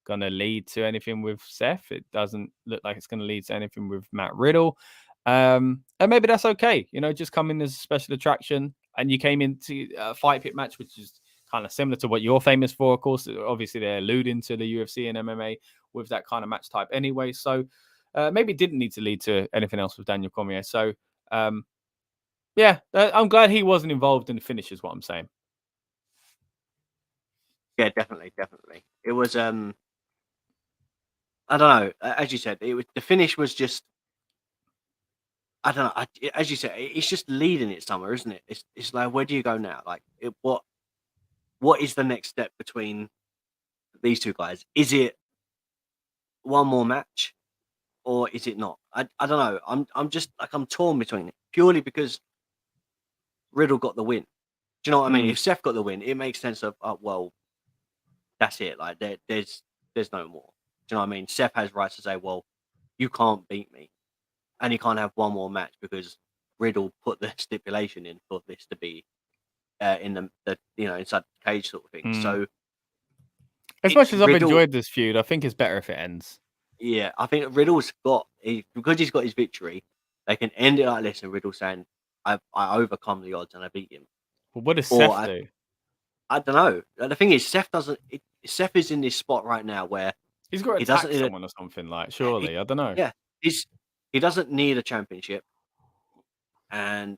going to lead to anything with Seth. It doesn't look like it's going to lead to anything with Matt Riddle. And maybe that's okay. Just come in as a special attraction, and you came into a fight pit match, which is kind of similar to what you're famous for. Of course, obviously they're alluding to the UFC and MMA with that kind of match type anyway. So maybe it didn't need to lead to anything else with Daniel Cormier. So yeah, I'm glad he wasn't involved in the finish is what I'm saying. Yeah, definitely. It was I don't know. As you said, the finish was just, I don't know. As you said, it's just leading it somewhere, isn't it? It's like, where do you go now? Like, what is the next step between these two guys? Is it one more match, or is it not? I don't know. I'm just like, I'm torn between it purely because Riddle got the win. Do you know what I mean? If Seth got the win, it makes sense of, oh, well, that's it. Like, there's no more. Do you know what I mean? Seth has rights to say, well, you can't beat me, and you can't have one more match because Riddle put the stipulation in for this to be in the inside the cage sort of thing. So, as much as I've enjoyed this feud, I think it's better if it ends. Yeah, I think Riddle's because he's got his victory, they can end it like this, and Riddle saying, I overcome the odds and I beat him. Well, what does Seth do? I don't know. The thing is, Seth Seth is in this spot right now where he's got to attack someone or something, like, surely. I don't know. Yeah, he doesn't need a championship, and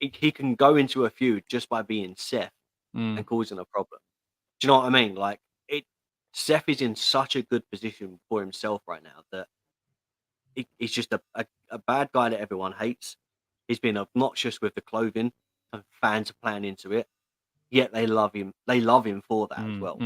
he can go into a feud just by being Seth and causing a problem. Do you know what I mean? Like, Seth is in such a good position for himself right now that he's just a bad guy that everyone hates. He's been obnoxious with the clothing, and fans are playing into it. Yet they love him. They love him for that as well.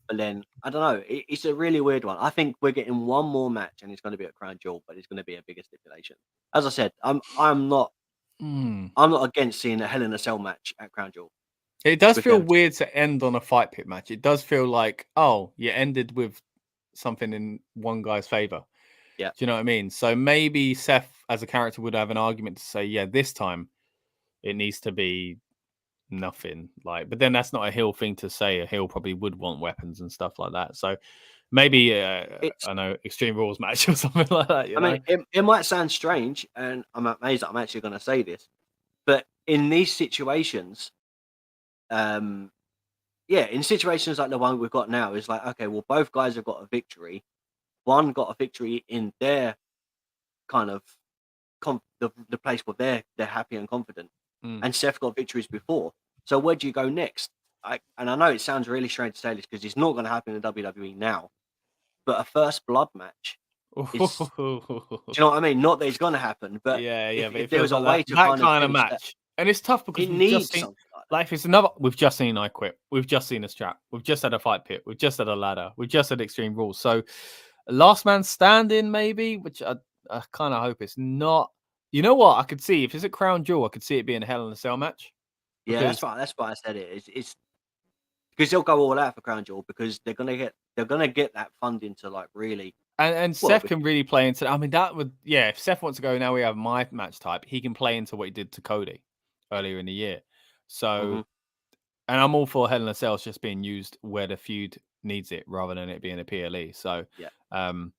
But then, I don't know. It's a really weird one. I think we're getting one more match, and it's going to be at Crown Jewel, but it's going to be a bigger stipulation. As I said, I'm not against seeing a Hell in a Cell match at Crown Jewel. It does feel weird to end on a fight pit match. It does feel like, oh, you ended with something in one guy's favor. Yeah. Do you know what I mean? So maybe Seth, as a character, would have an argument to say, yeah, this time it needs to be nothing. Like, but then that's not a heel thing to say. A heel probably would want weapons and stuff like that. So maybe I know, Extreme Rules match or something like that. I mean, it might sound strange, and I'm amazed that I'm actually going to say this, but in these situations, in situations like the one we've got now, it's like, okay, well, both guys have got a victory. One got a victory in their kind of the place where they're happy and confident, and Seth got victories before. So where do you go next? And I know it sounds really strange to say this because it's not going to happen in the WWE now, but a first blood match. Do you know what I mean? Not that it's going to happen, but if there was a way to that kind of match, and it's tough because it needs something like it's another. We've just seen I Quit. We've just seen a strap. We've just had a fight pit. We've just had a ladder. We've just had Extreme Rules. So last man standing, maybe, which I kind of hope it's not. You know what? I could see if it's a Crown Jewel, I could see it being a Hell in a Cell match. Yeah, that's right. That's why I said it. It's because they'll go all out for Crown Jewel because they're gonna get that funding to like really. And Seth can really play into. I mean, that would if Seth wants to go now, we have my match type. He can play into what he did to Cody earlier in the year. So, and I'm all for Hell in a Cell just being used where the feud needs it rather than it being a PLE. So but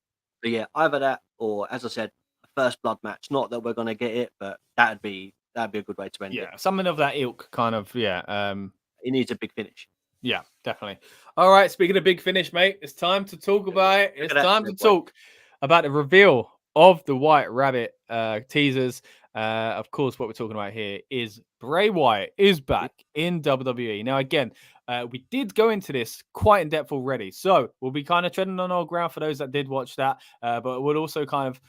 yeah, either that or, as I said, a first blood match. Not that we're gonna get it, but that'd be a good way to end it. Yeah, something of that ilk, kind of. Yeah, it needs a big finish. Yeah, definitely. All right, speaking of big finish, mate, it's time to talk about it. It's time to talk about the reveal of the White Rabbit teasers. Of course, what we're talking about here is Bray Wyatt is back in WWE. Now, again, we did go into this quite in depth already, so we'll be kind of treading on old ground for those that did watch that, but we'll also kind of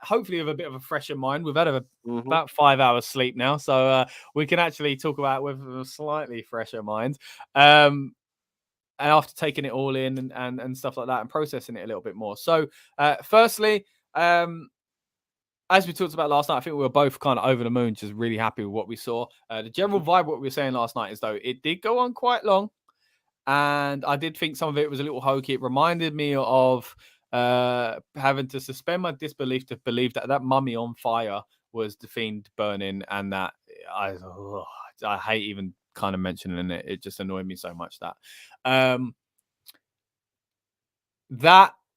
hopefully with a bit of a fresher mind. We've had about 5 hours sleep now, so we can actually talk about it with a slightly fresher mind. And after taking it all in and stuff like that and processing it a little bit more. So firstly, as we talked about last night, I think we were both kind of over the moon, just really happy with what we saw. The general vibe, what we were saying last night is, though, it did go on quite long. And I did think some of it was a little hokey. It reminded me of having to suspend my disbelief to believe that mummy on fire was the Fiend burning, and that I hate even kind of mentioning it. It just annoyed me so much that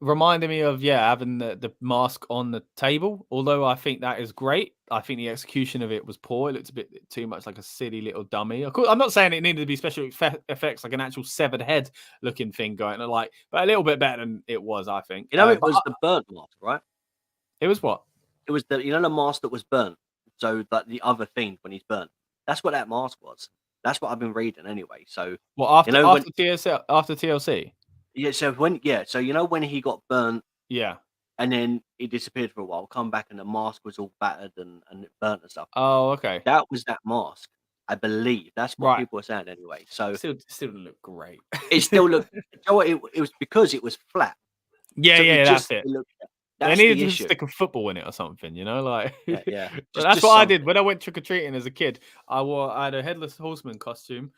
reminded me of having the mask on the table. Although I think that is great, I think the execution of it was poor. It looked a bit too much like a silly little dummy. Of course, I'm not saying it needed to be special effects, like an actual severed head looking thing going, but a little bit better than it was, I think. It was the burnt mask, right? It was what? It was the mask that was burnt. So like the other Fiend when he's burnt. That's what that mask was. That's what I've been reading anyway. So after TLC. Yeah, so when he got burnt, yeah, and then he disappeared for a while, come back and the mask was all battered and burnt and stuff. Oh, okay. That was that mask, I believe. That's what people were saying anyway. So still didn't look great. It still looked. It was because it was flat. Yeah, that's it. That's they needed the to issue. stick a football in it or something, like. Yeah. That's what I did when I went trick or treating as a kid. I had a headless horseman costume,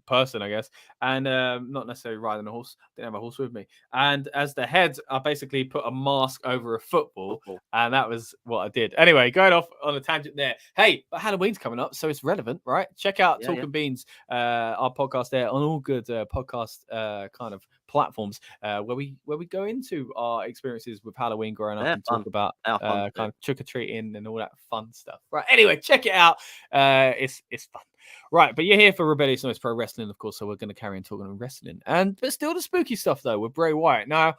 person, I guess, and not necessarily riding a horse. Didn't have a horse with me. And as the head, I basically put a mask over a football, and that was what I did. Anyway, going off on a tangent there. Hey, but Halloween's coming up, so it's relevant, right? Check out Talking Beans, our podcast there on all good podcast kind of platforms, where we go into our experiences with Halloween growing up and talk about kind of trick or treating and all that fun stuff. Right. Anyway, check it out. It's fun. Right, but you're here for Rebellious Noise Pro Wrestling, of course, so we're going to carry on talking about wrestling. But still the spooky stuff, though, with Bray Wyatt. Now,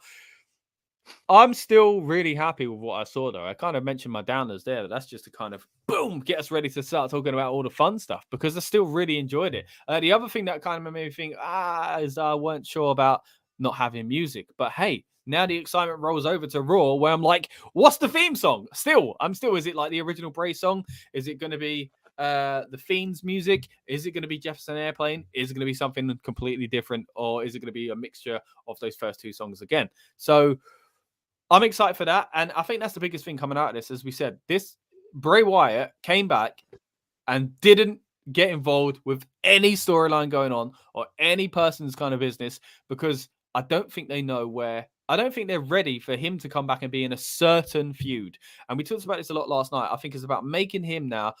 I'm still really happy with what I saw, though. I kind of mentioned my downers there, but that's just to kind of, boom, get us ready to start talking about all the fun stuff, because I still really enjoyed it. The other thing that kind of made me think, is I weren't sure about not having music. But hey, now the excitement rolls over to Raw, where I'm like, what's the theme song? Is it like the original Bray song? Is it going to be the Fiend's music? Is it going to be Jefferson Airplane? Is it going to be something completely different, or is it going to be a mixture of those first two songs again? So I'm excited for that, and I think that's the biggest thing coming out of this. As we said, this Bray Wyatt came back and didn't get involved with any storyline going on or any person's kind of business, because I don't think they know where. I don't think they're ready for him to come back and be in a certain feud. And we talked about this a lot last night. I think it's about making him now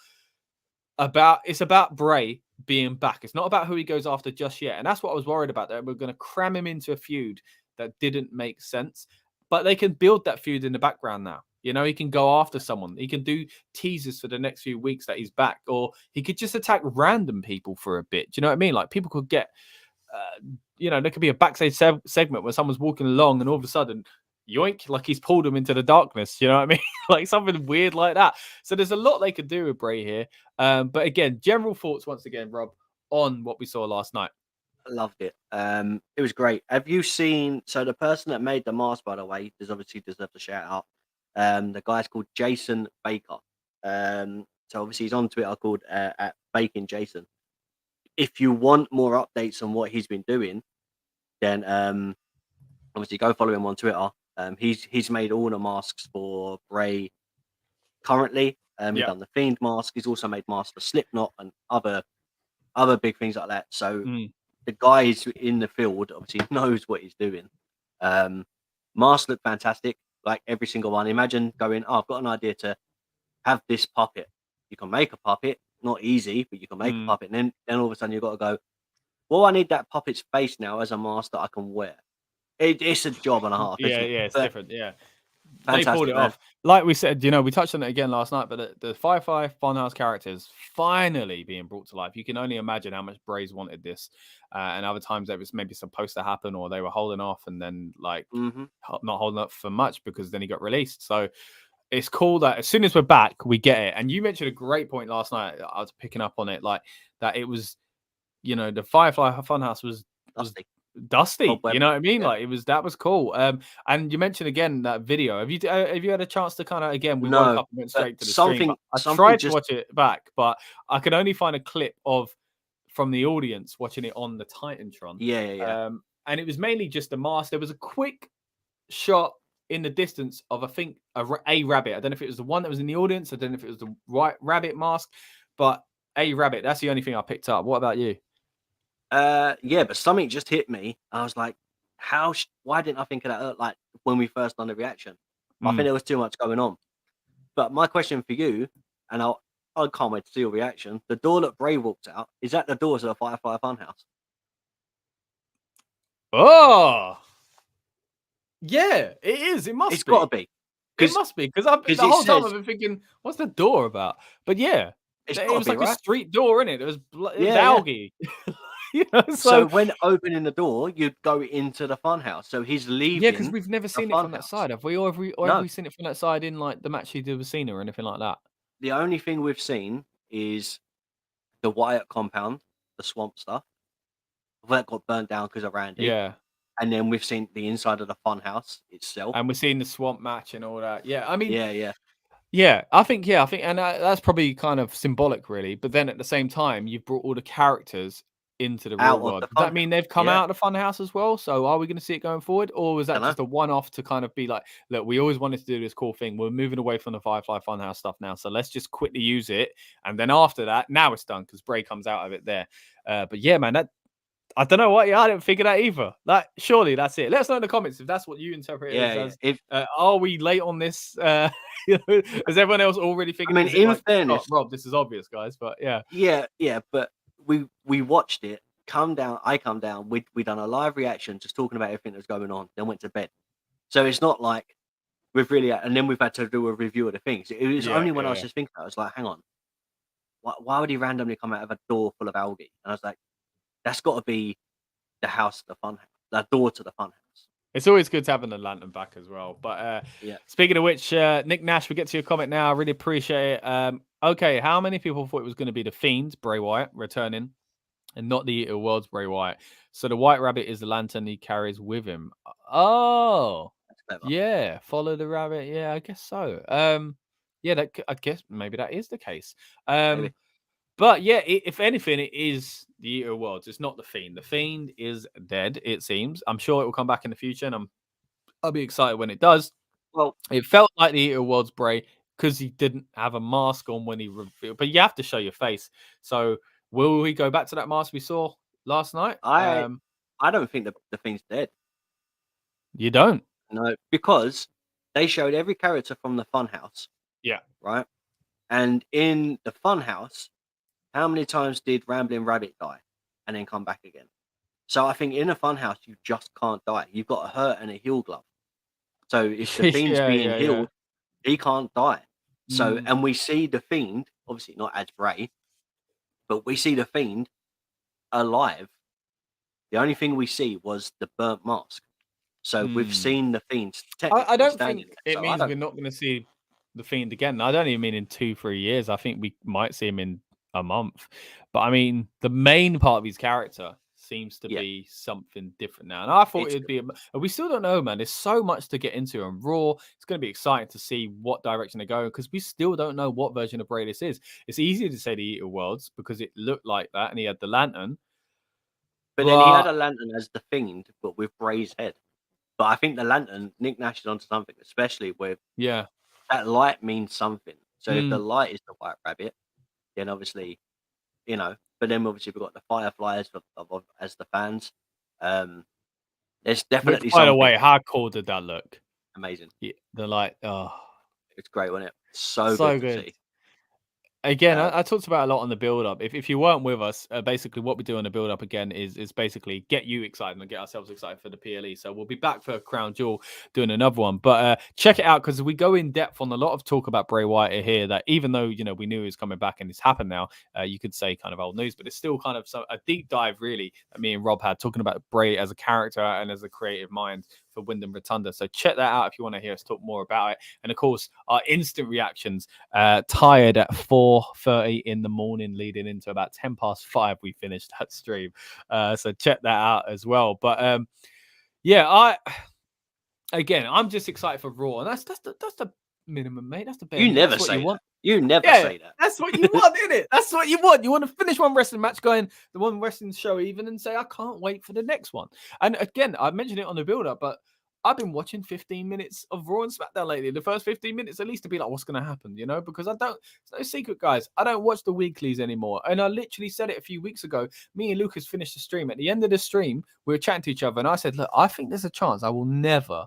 it's about Bray being back. It's not about who he goes after just yet. And that's what I was worried about, that we're going to cram him into a feud that didn't make sense. But they can build that feud in the background now. He can go after someone. He can do teasers for the next few weeks that he's back, or he could just attack random people for a bit. Do you know what I mean? Like, people could get, there could be a backstage segment where someone's walking along and all of a sudden, yoink, like he's pulled him into the darkness. You know what I mean? Like something weird like that. So there's a lot they could do with Bray here. But again, general thoughts once again, Rob, on what we saw last night. I loved it. It was great. Have you seen? So the person that made the mask, by the way, obviously deserves a shout out. The guy's called Jason Baker. So obviously he's on Twitter called at Baking Jason. If you want more updates on what he's been doing, then obviously go follow him on Twitter. He's made all the masks for Bray currently. He's done the Fiend mask. He's also made masks for Slipknot and other big things like that. So the guy is in the field, obviously knows what he's doing. Masks look fantastic, like every single one. Imagine going, I've got an idea to have this puppet. You can make a puppet, not easy, but you can make a puppet. And then all of a sudden you've got to go, well, I need that puppet's face now as a mask that I can wear. It's a job and a half. It's different. Yeah, fantastic, they pulled it off. Like we said, we touched on it again last night, but the Firefly Funhouse characters finally being brought to life. You can only imagine how much Bray's wanted this, and other times it was maybe supposed to happen, or they were holding off, and then not holding up for much because then he got released. So it's cool that as soon as we're back, we get it. And you mentioned a great point last night. I was picking up on it, like that it was, the Firefly Funhouse was dusty. You know what I mean? Yeah. Like that was cool. And you mentioned again that video. Have you had a chance to kind of again? We woke up and went straight to the stream. I tried to watch it back, but I could only find a clip from the audience watching it on the Titantron. Yeah. And it was mainly just a mask. There was a quick shot in the distance of I think a rabbit. I don't know if it was the one that was in the audience. I don't know if it was the right rabbit mask, but a rabbit. That's the only thing I picked up. What about you? But something just hit me. I was like, why didn't I think of that like when we first done the reaction? I think there was too much going on. But my question for you, and I can't wait to see your reaction. The door that Bray walked out, is that the doors of the Firefly Funhouse? Oh, Yeah, it is. It must It's be. got to be. It must be because the whole time I've been thinking, what's the door about? But yeah, it's it gotta was be, like right? a street door, innit? It was Yeah. algae. You know, So when opening the door, you'd go into the funhouse. So he's leaving. yeah, because we've never seen it from that funhouse. side, have we? Or have No. we seen it from that side in like the match he did with Cena or anything like that? The only thing we've seen is the Wyatt compound, the swamp stuff. That got burnt down because of Randy. Yeah. And then we've seen the inside of the funhouse itself. And we're seeing the swamp match and all that. Yeah, I mean, yeah. I think, and that's probably kind of symbolic, really. But then at the same time, you've brought all the characters into the real world. Does that mean they've come out of the funhouse as well? So are we going to see it going forward, or was that just a one-off to kind of be like, look, we always wanted to do this cool thing. We're moving away from the Firefly Funhouse stuff now, so let's just quickly use it, and then after that, now it's done because Bray comes out of it there. But yeah, man, that. I don't know what. Yeah, I didn't figure that either. Like, surely that's it. Let us know in the comments if that's what you interpret it as. Are we late on this? You know, has everyone else already figured? I mean, in fairness, Rob, this is obvious, guys. But yeah. But we watched it. I come down. We done a live reaction, just talking about everything that's going on. Then went to bed. So it's not like we've really. And then we've had to do a review of the things. It was only when I was just thinking, I was like, hang on, why would he randomly come out of a door full of algae? And I was like, that's got to be the house, the funhouse, the door to the funhouse. It's always good to have the lantern back as well. But speaking of which, Nick Nash, we get to your comment now. I really appreciate it. Okay, how many people thought it was going to be the Fiend, Bray Wyatt, returning, and not the Eater of Worlds, Bray Wyatt? So the White Rabbit is the lantern he carries with him. Oh, yeah, follow the rabbit. Yeah, I guess so. Yeah, I guess maybe that is the case. But yeah, if anything, it is the Eater of Worlds. It's not the Fiend. The Fiend is dead, it seems. I'm sure it will come back in the future, and I'll be excited when it does. Well, it felt like the Eater of Worlds Bray because he didn't have a mask on when he revealed. But you have to show your face. So will we go back to that mask we saw last night? I don't think the Fiend's dead. You don't? No, because they showed every character from the Funhouse. Yeah. Right? And in the Funhouse, how many times did Rambling Rabbit die and then come back again? So I think in a Funhouse, you just can't die. You've got a hurt and a heal glove. So if the Fiend's being healed, he can't die. So, and we see the Fiend, obviously not as Bray, but we see the Fiend alive. The only thing we see was the burnt mask. So we've seen the Fiend. I don't think it means we're not going to see the Fiend again. I don't even mean in 2-3 years. I think we might see him in a month. But I mean, the main part of his character seems to be something different now. And I thought it'd be, we still don't know, man. There's so much to get into on Raw. It's going to be exciting to see what direction they go because we still don't know what version of Bray this is. It's easier to say the Eater of Worlds because it looked like that and he had the lantern. But then he had a lantern as the Fiend, but with Bray's head. But I think the lantern, Nick Nash is onto something, especially with that light means something. So if the light is the White Rabbit, then obviously, you know. But then obviously we've got the Fireflies as the fans. There's definitely by the way, how cool did that look? Amazing. Yeah, the light. It's great, wasn't it? So good to see. Again, I talked about a lot on the build-up. If you weren't with us, basically what we do on the build-up again is basically get you excited and get ourselves excited for the PLE. So we'll be back for Crown Jewel doing another one. But check it out because we go in depth on a lot of talk about Bray Wyatt here that even though, you know, we knew he was coming back and it's happened now, you could say kind of old news, but it's still kind of a deep dive really that me and Rob had talking about Bray as a character and as a creative mind for Wyndham Rotunda. So check that out if you want to hear us talk more about it. And of course, our instant reactions, tired at 4:30 in the morning, leading into about 5:10 we finished that stream. So check that out as well. But I'm just excited for Raw, and that's the minimum, mate. That's the bare. You never say that. You never say that. That's what you want, isn't it? That's what you want. You want to finish one wrestling match, going the one wrestling show even, and say, I can't wait for the next one. And again, I mentioned it on the build-up, but I've been watching 15 minutes of Raw and SmackDown lately. The first 15 minutes, at least, to be like, what's going to happen, you know? Because it's no secret, guys. I don't watch the weeklies anymore. And I literally said it a few weeks ago. Me and Lucas finished the stream. At the end of the stream, we were chatting to each other, and I said, look, I think there's a chance I will never,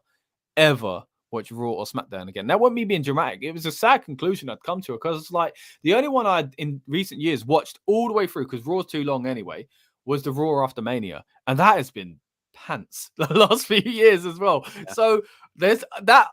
ever watch Raw or SmackDown again. That wasn't me being dramatic. It was a sad conclusion I'd come to because it's like the only one I'd in recent years watched all the way through because Raw's too long anyway was the Raw after Mania, and that has been pants the last few years as well. Yeah. So there's that.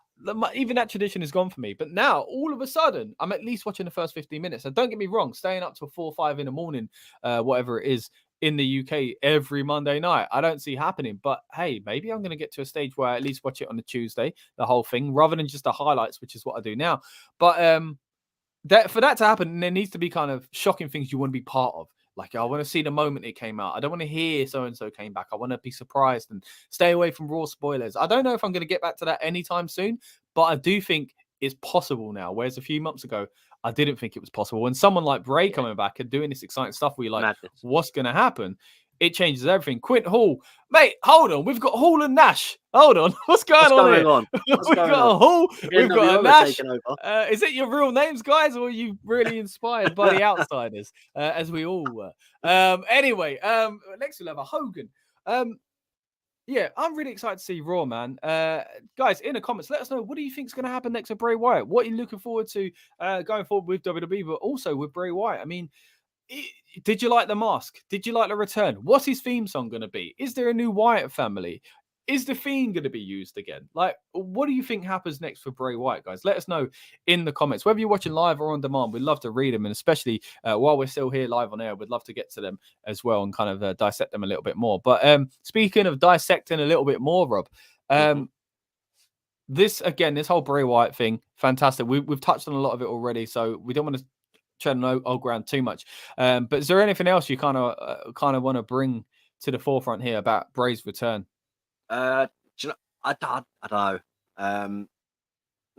Even that tradition is gone for me. But now, all of a sudden, I'm at least watching the first 15 minutes. So don't get me wrong, staying up till 4 or 5 in the morning, whatever it is, in the UK every Monday night, I don't see happening. But hey, maybe I'm going to get to a stage where I at least watch it on the Tuesday, the whole thing, rather than just the highlights, which is what I do now. But for that to happen, there needs to be kind of shocking things you want to be part of. Like, I want to see the moment it came out. I don't want to hear so-and-so came back. I want to be surprised and stay away from Raw spoilers. I don't know if I'm going to get back to that anytime soon, but I do think it's possible now. Whereas a few months ago, I didn't think it was possible. When someone like Bray coming back and doing this exciting stuff, where you're like, Madness. what's going to happen? It changes everything. Quint Hall, mate, hold on. We've got Hall and Nash. Hold on. What's going on here? We've got a Hall. We've got a Nash. Is it your real names, guys, or are you really inspired by the outsiders, as we all were? Anyway, next we'll have a Hogan. Yeah, I'm really excited to see Raw, man. Guys, in the comments, let us know, what do you think is going to happen next with Bray Wyatt? What are you looking forward to going forward with WWE, but also with Bray Wyatt? I mean, did you like the mask? Did you like the return? What's his theme song going to be? Is there a new Wyatt family? Is the Fiend going to be used again? Like, what do you think happens next for Bray Wyatt, guys? Let us know in the comments. Whether you're watching live or on demand, we'd love to read them. And especially while we're still here live on air, we'd love to get to them as well and kind of dissect them a little bit more. But speaking of dissecting a little bit more, Rob, this whole Bray Wyatt thing, fantastic. We've touched on a lot of it already, so we don't want to tread on old ground too much. But is there anything else you kind of want to bring to the forefront here about Bray's return? I don't know. Like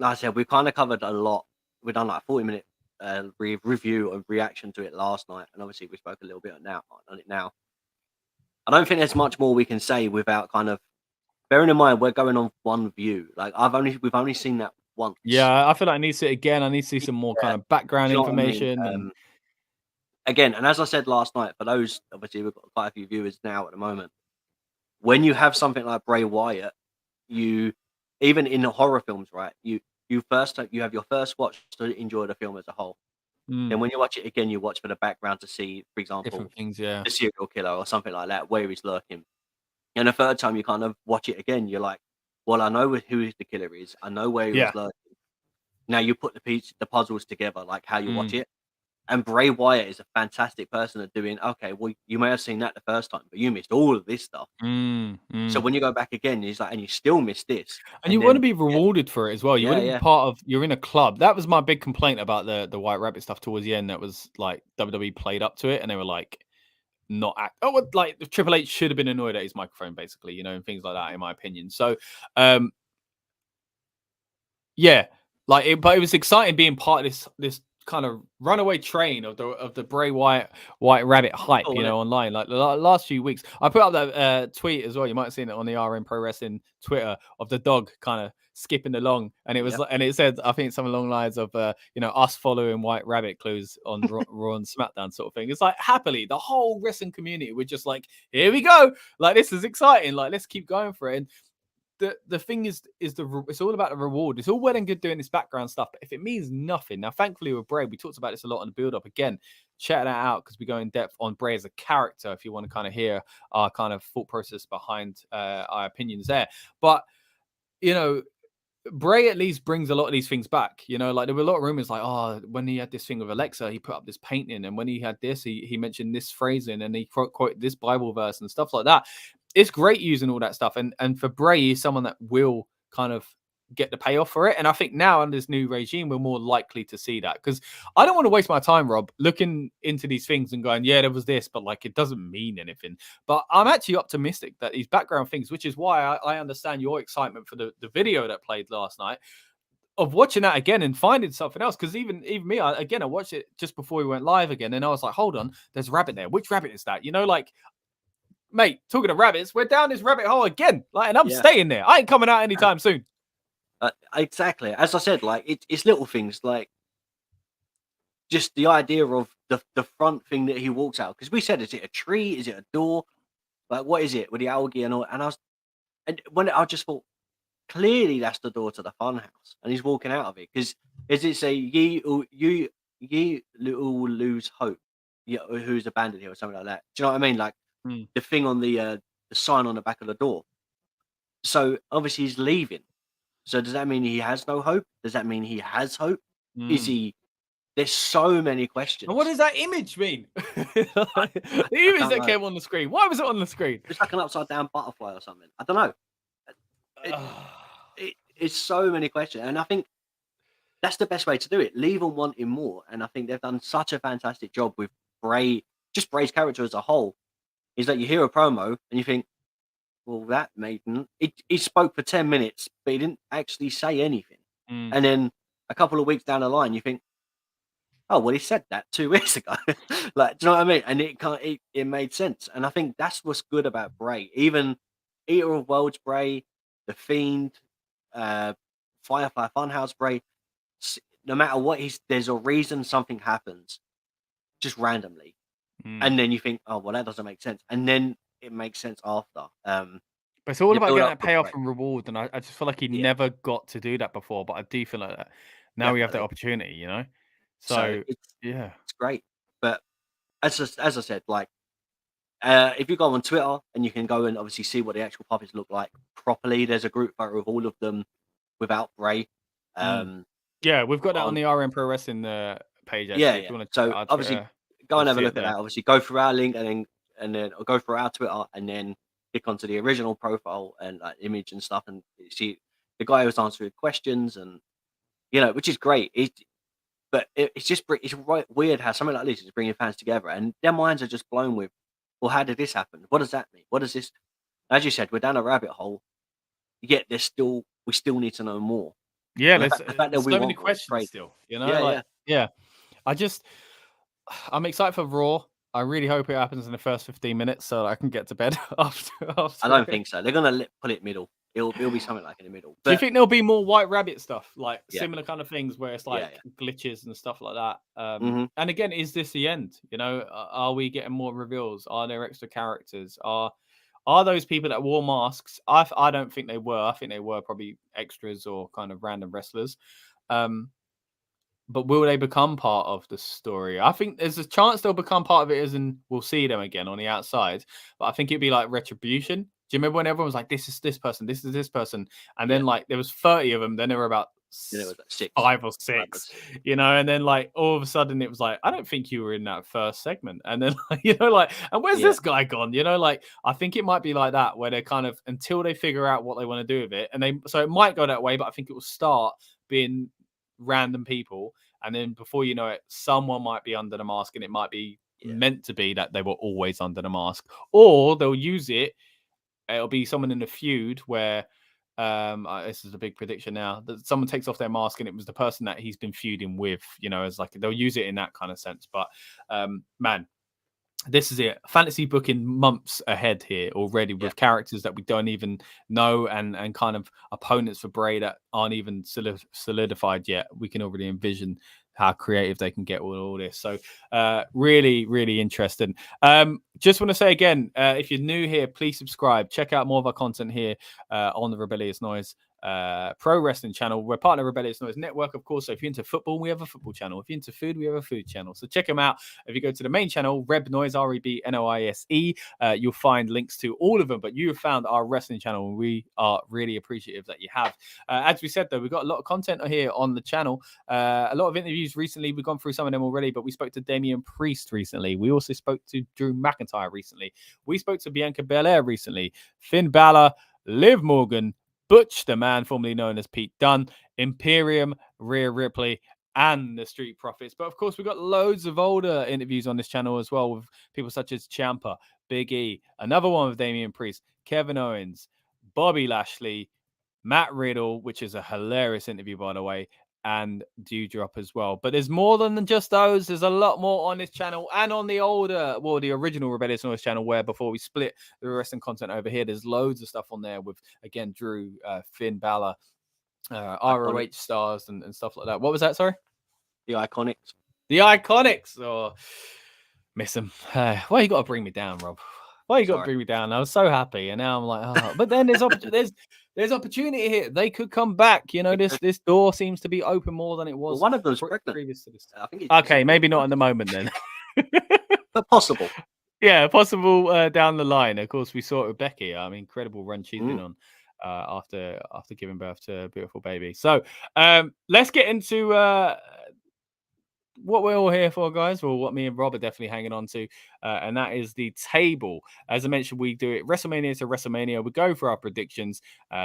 I said, we've kind of covered a lot. We've done like a 40-minute review and reaction to it last night, and obviously we spoke a little bit on it now. I don't think there's much more we can say without kind of bearing in mind we're going on one view. Like we've only seen that once. Yeah, I feel like I need to see it again. I need to see some more kind of background information. I mean? Again, and as I said last night, for those, obviously we've got quite a few viewers now at the moment. When you have something like Bray Wyatt, you, even in the horror films, right? You have your first watch to enjoy the film as a whole. Then when you watch it again, you watch for the background to see, for example, different things, the serial killer or something like that, where he's lurking. And the third time you kind of watch it again, you're like, well, I know who the killer is. I know where he was lurking. Now you put the puzzles together, like how you watch it. And Bray Wyatt is a fantastic person at doing, okay, well, you may have seen that the first time, but you missed all of this stuff. So when you go back again, he's like, and you still missed this. And you want to be rewarded for it as well. You want to be part of, you're in a club. That was my big complaint about the White Rabbit stuff towards the end. That was like WWE played up to it and they were like, like Triple H should have been annoyed at his microphone, basically, and things like that, in my opinion. So, but it was exciting being part of this kind of runaway train of the Bray Wyatt White Rabbit hype, online. Like the last few weeks, I put up that tweet as well. You might have seen it on the RN Pro Wrestling Twitter of the dog kind of skipping along, and it was and it said, I think something along the lines of us following White Rabbit clues on Raw and SmackDown sort of thing. It's like happily the whole wrestling community we're just like, here we go, like this is exciting, like let's keep going for it. And the thing is it's all about the reward. It's all well and good doing this background stuff, but if it means nothing, now thankfully with Bray, we talked about this a lot on the build up. Again, check that out because we go in depth on Bray as a character if you want to kind of hear our kind of thought process behind our opinions there. But Bray at least brings a lot of these things back. Like there were a lot of rumors like, when he had this thing with Alexa, he put up this painting, and when he had this, he mentioned this phrasing, and he quoted this Bible verse and stuff like that. It's great using all that stuff, and for Bray, he's someone that will kind of get the payoff for it. And I think now under this new regime, we're more likely to see that, because I don't want to waste my time, Rob, looking into these things and going, yeah, there was this, but like it doesn't mean anything. But I'm actually optimistic that these background things, which is why I understand your excitement for the video that played last night, of watching that again and finding something else. Because even me, I watched it just before we went live again, and I was like, hold on, there's a rabbit there. Which rabbit is that? Like, mate, talking of rabbits, we're down this rabbit hole again. Like, and I'm staying there. I ain't coming out anytime soon. Exactly. As I said, like it's little things, like just the idea of the front thing that he walks out. Because we said, is it a tree? Is it a door? Like, what is it with the algae and all? And I just thought, clearly that's the door to the funhouse, and he's walking out of it. Because as it say, ye little lose hope, who's abandoned here or something like that. Do you know what I mean? Like the thing on the sign on the back of the door. So obviously he's leaving. So does that mean he has no hope? Does that mean he has hope? Is he? There's so many questions. And what does that image mean? The image that came on the screen. Why was it on the screen? It's like an upside down butterfly or something. I don't know. It's so many questions, and I think that's the best way to do it. Leave them wanting more, and I think they've done such a fantastic job with Bray. Just Bray's character as a whole is that you hear a promo and you think, well, that made he spoke for 10 minutes, but he didn't actually say anything. And then a couple of weeks down the line, you think, oh, well, he said that 2 weeks ago. Like, do you know what I mean? And it made sense. And I think that's what's good about Bray. Even Eater of Worlds Bray, The Fiend, Firefly Funhouse Bray, no matter what, there's a reason something happens just randomly. And then you think, oh, well, that doesn't make sense. And then it makes sense after. But it's all about getting that payoff and reward. And I just feel like he never got to do that before. But I do feel like that now we have that opportunity, you know? So it's great. But as I said, like, if you go on Twitter and you can go and obviously see what the actual puppets look like properly, there's a group photo of all of them without Bray. Yeah, we've got that on the RM Pro Wrestling page. Actually, if you want to so obviously go and have a look at that. Obviously, go through our link and then go through our Twitter and then click onto the original profile and image and stuff, and see the guy who's answering questions, and which is great. It's just right weird how something like this is bringing fans together, and their minds are just blown with, well, how did this happen? What does that mean? What does this? As you said, we're down a rabbit hole. Yet we still need to know more. Yeah, there's so many questions still. I'm excited for Raw. I really hope it happens in the first 15 minutes so that I can get to bed after. I don't think so. They're gonna put it middle. It'll be something like in the middle. But do you think there'll be more White Rabbit stuff, like similar kind of things where it's like glitches and stuff like that? And again, is this the end? Are we getting more reveals? Are there extra characters? Are those people that wore masks? I don't think they were. I think they were probably extras or kind of random wrestlers. But will they become part of the story? I think there's a chance they'll become part of it, as in we'll see them again on the outside. But I think it'd be like Retribution. Do you remember when everyone was like, this is this person, this is this person? And then like there was 30 of them. Then there were about 5 or 6, and then like all of a sudden it was like, I don't think you were in that first segment. And then, and where's this guy gone? I think it might be like that, where they're kind of, until they figure out what they want to do with it. So it might go that way, but I think it will start being random people, and then before you know it, someone might be under the mask, and it might be meant to be that they were always under the mask, or they'll use it. It'll be someone in a feud where this is a big prediction now, that someone takes off their mask and it was the person that he's been feuding with, as like they'll use it in that kind of sense. But man, this is it. Fantasy booking months ahead here already with characters that we don't even know, and kind of opponents for Bray that aren't even solidified yet. We can already envision how creative they can get with all this. So really, really interesting. Just want to say again, if you're new here, please subscribe. Check out more of our content here on the Rebellious Noise pro wrestling channel. We're part of the Rebellious Noise network, of course. So if you're into football, we have a football channel. If you're into food, we have a food channel. So check them out. If you go to the main channel, Reb Noise, REBNOISE, you'll find links to all of them. But you have found our wrestling channel, and we are really appreciative that you have. As we said, though, we've got a lot of content here on the channel. A lot of interviews recently. We've gone through some of them already, but we spoke to Damian Priest recently. We also spoke to Drew McIntyre recently. We spoke to Bianca Belair recently. Finn Bálor, Liv Morgan, Butch, the man formerly known as Pete Dunne, Imperium, Rhea Ripley, and the Street Profits. But of course, we've got loads of older interviews on this channel as well, with people such as Ciampa, Big E, another one with Damian Priest, Kevin Owens, Bobby Lashley, Matt Riddle, which is a hilarious interview, by the way, and Dewdrop as well. But there's more than just those. There's a lot more on this channel and on the the original Rebellious Noise channel, where before we split the wrestling content over here, there's loads of stuff on there with, again, Drew, Finn Bálor, ROH stars and stuff like that. What was that? Sorry? The Iconics. The Iconics. Oh, miss them. Why you got to bring me down, Rob? Why you got to bring me down? I was so happy, and now I'm like, oh. But then there's opportunity here. They could come back. This door seems to be open more than it was. Well, one of them's pregnant. Previous to this. I think okay, maybe not at the moment then. But possible. Yeah, possible down the line. Of course, we saw it with Becky. I mean, incredible run she's been on after giving birth to a beautiful baby. So let's get into what we're all here for, guys. Well, what me and Rob are definitely hanging on to, and that is the table. As I mentioned, we do it WrestleMania to WrestleMania. We go for our predictions.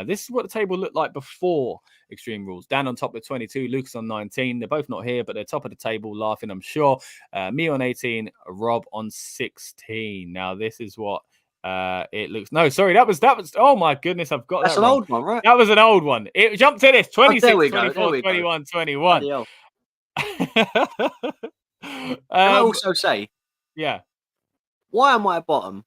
This is what the table looked like before Extreme Rules. Dan on top with 22, Lucas on 19. They're both not here, but they're top of the table, laughing, I'm sure. Me on 18, Rob on 16. Now, this is what it looks. No, sorry, that was. Oh my goodness, I've got That's that an wrong. old one, right? That was an old one. It jumped to this 26, 24, 21, 21. Bloody hell. Can I also say, yeah, why am I bottom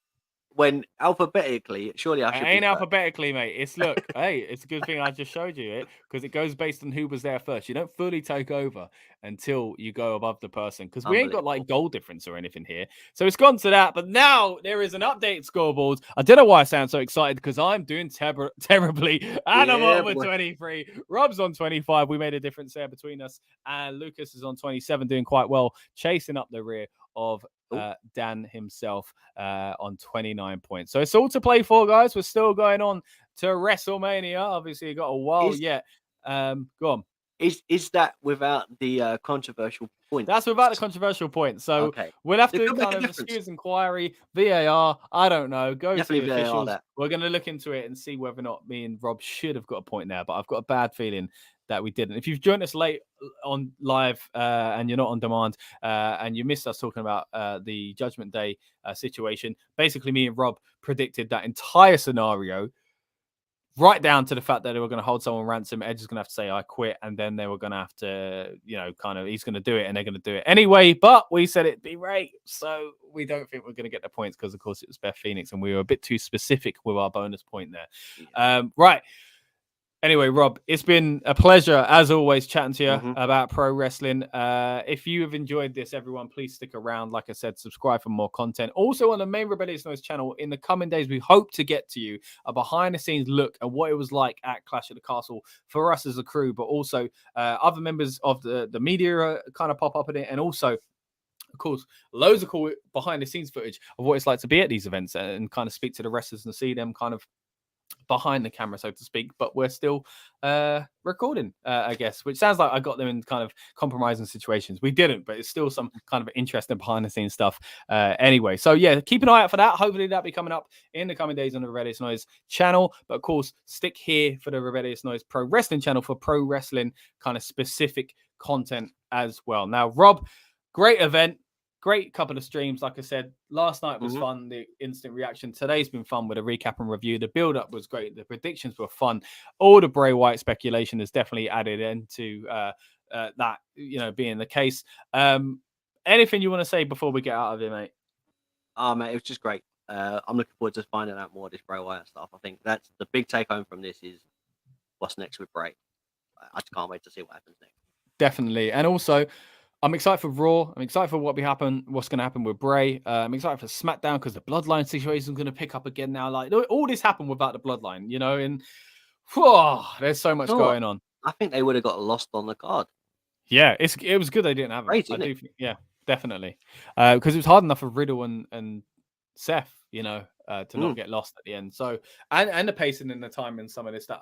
when alphabetically? Surely I should. it ain't alphabetically, mate. It's look, hey, it's a good thing I just showed you it because it goes based on who was there first. You don't fully take over until you go above the person because we ain't got like goal difference or anything here. So it's gone to that, but now there is an updated scoreboard. I don't know why I sound so excited because I'm doing terribly, and I'm on with 23. Rob's on 25. We made a difference there between us, and Lucas is on 27, doing quite well, chasing up the rear of Dan himself on 29 points. So it's all to play for, guys. We're still going on to WrestleMania. Obviously, you got a while yet. Go on. Is that without the controversial point? That's without the controversial point. So we'll have to kind of excuse inquiry, VAR. I don't know. Go to the officials. We're going to look into it and see whether or not me and Rob should have got a point there. But I've got a bad feeling that we didn't. If you've joined us late on live and you're not on demand and you missed us talking about the Judgment Day situation, basically me and Rob predicted that entire scenario right down to the fact that they were going to hold someone ransom. Edge is going to have to say, I quit. And then they were going to have to, he's going to do it and they're going to do it anyway. But we said it'd be right. So we don't think we're going to get the points because, of course, it was Beth Phoenix and we were a bit too specific with our bonus point there. Right. Anyway, Rob, it's been a pleasure, as always, chatting to you about pro wrestling. If you have enjoyed this, everyone, please stick around. Like I said, subscribe for more content. Also, on the main Rebellious Noise channel, in the coming days, we hope to get to you a behind-the-scenes look at what it was like at Clash at the Castle for us as a crew, but also other members of the media kind of pop up in it, and also, of course, loads of cool behind-the-scenes footage of what it's like to be at these events and kind of speak to the wrestlers and see them kind of behind the camera, so to speak, but we're still recording, I guess, which sounds like I got them in kind of compromising situations. We didn't, but it's still some kind of interesting behind the scenes stuff anyway. So yeah, keep an eye out for that. Hopefully that'll be coming up in the coming days on the Rebellious Noise channel, but of course stick here for the Rebellious Noise Pro Wrestling channel for pro wrestling kind of specific content as well. Now, Rob, great event. Great couple of streams. Like I said, last night was fun. The instant reaction. Today's been fun with a recap and review. The build-up was great. The predictions were fun. All the Bray Wyatt speculation has definitely added into that, being the case. Anything you want to say before we get out of here, mate? Mate, it was just great. I'm looking forward to finding out more of this Bray Wyatt stuff. I think that's the big take home from this is what's next with Bray. I just can't wait to see what happens next. Definitely. And also, I'm excited for Raw. I'm excited for what's going to happen with Bray. I'm excited for SmackDown because the Bloodline situation is going to pick up again now. Like, all this happened without the Bloodline, and there's so much going on. I think they would have got lost on the card. Yeah, it was good they didn't have it. Crazy, yeah, definitely. Because it was hard enough for Riddle and Seth, to not get lost at the end. So, and the pacing and the time and some of this that,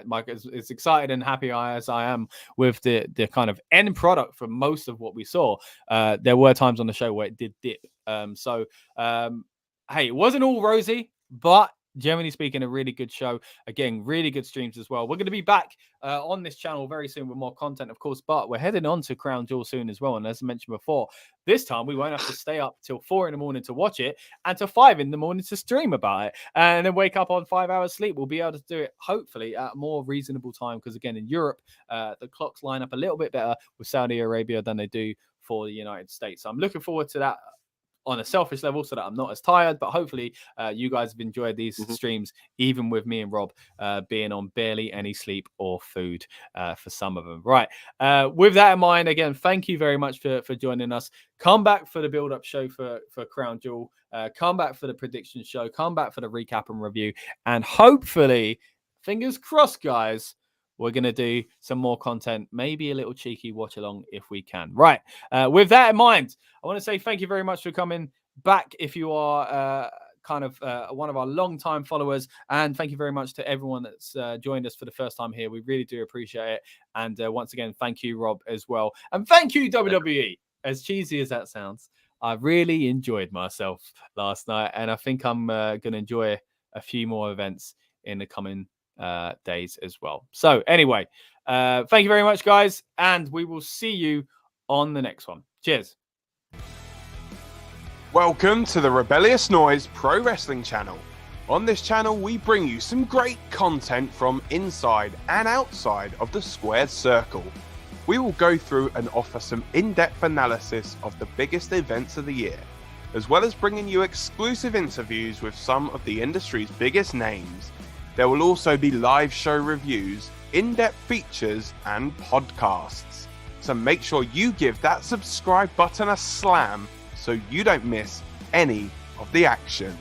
Mike is excited and happy as I am with the kind of end product for most of what we saw. There were times on the show where it did dip. Hey, it wasn't all rosy, but generally speaking, a really good show. Again, really good streams as well. We're going to be back on this channel very soon with more content, of course, but we're heading on to Crown Jewel soon as well. And as I mentioned before, this time we won't have to stay up till 4 a.m. to watch it and till 5 a.m. to stream about it and then wake up on 5 hours sleep. We'll be able to do it hopefully at a more reasonable time because, again, in Europe, the clocks line up a little bit better with Saudi Arabia than they do for the United States. So I'm looking forward to that on a selfish level so that I'm not as tired, but hopefully you guys have enjoyed these streams, even with me and Rob being on barely any sleep or food for some of them. Right. With that in mind, again, thank you very much for joining us. Come back for the build-up show for Crown Jewel. Come back for the prediction show. Come back for the recap and review. And hopefully, fingers crossed, guys, we're going to do some more content, maybe a little cheeky watch along if we can. Right. With that in mind, I want to say thank you very much for coming back if you are kind of one of our long-time followers. And thank you very much to everyone that's joined us for the first time here. We really do appreciate it. And once again, thank you, Rob, as well. And thank you, WWE. As cheesy as that sounds, I really enjoyed myself last night. And I think I'm going to enjoy a few more events in the coming days as well. So anyway, thank you very much, guys. And we will see you on the next one. Cheers. Welcome to the Rebellious Noise Pro Wrestling channel. On this channel, we bring you some great content from inside and outside of the squared circle. We will go through and offer some in-depth analysis of the biggest events of the year, as well as bringing you exclusive interviews with some of the industry's biggest names. There will also be live show reviews, in-depth features, and podcasts. So make sure you give that subscribe button a slam so you don't miss any of the action.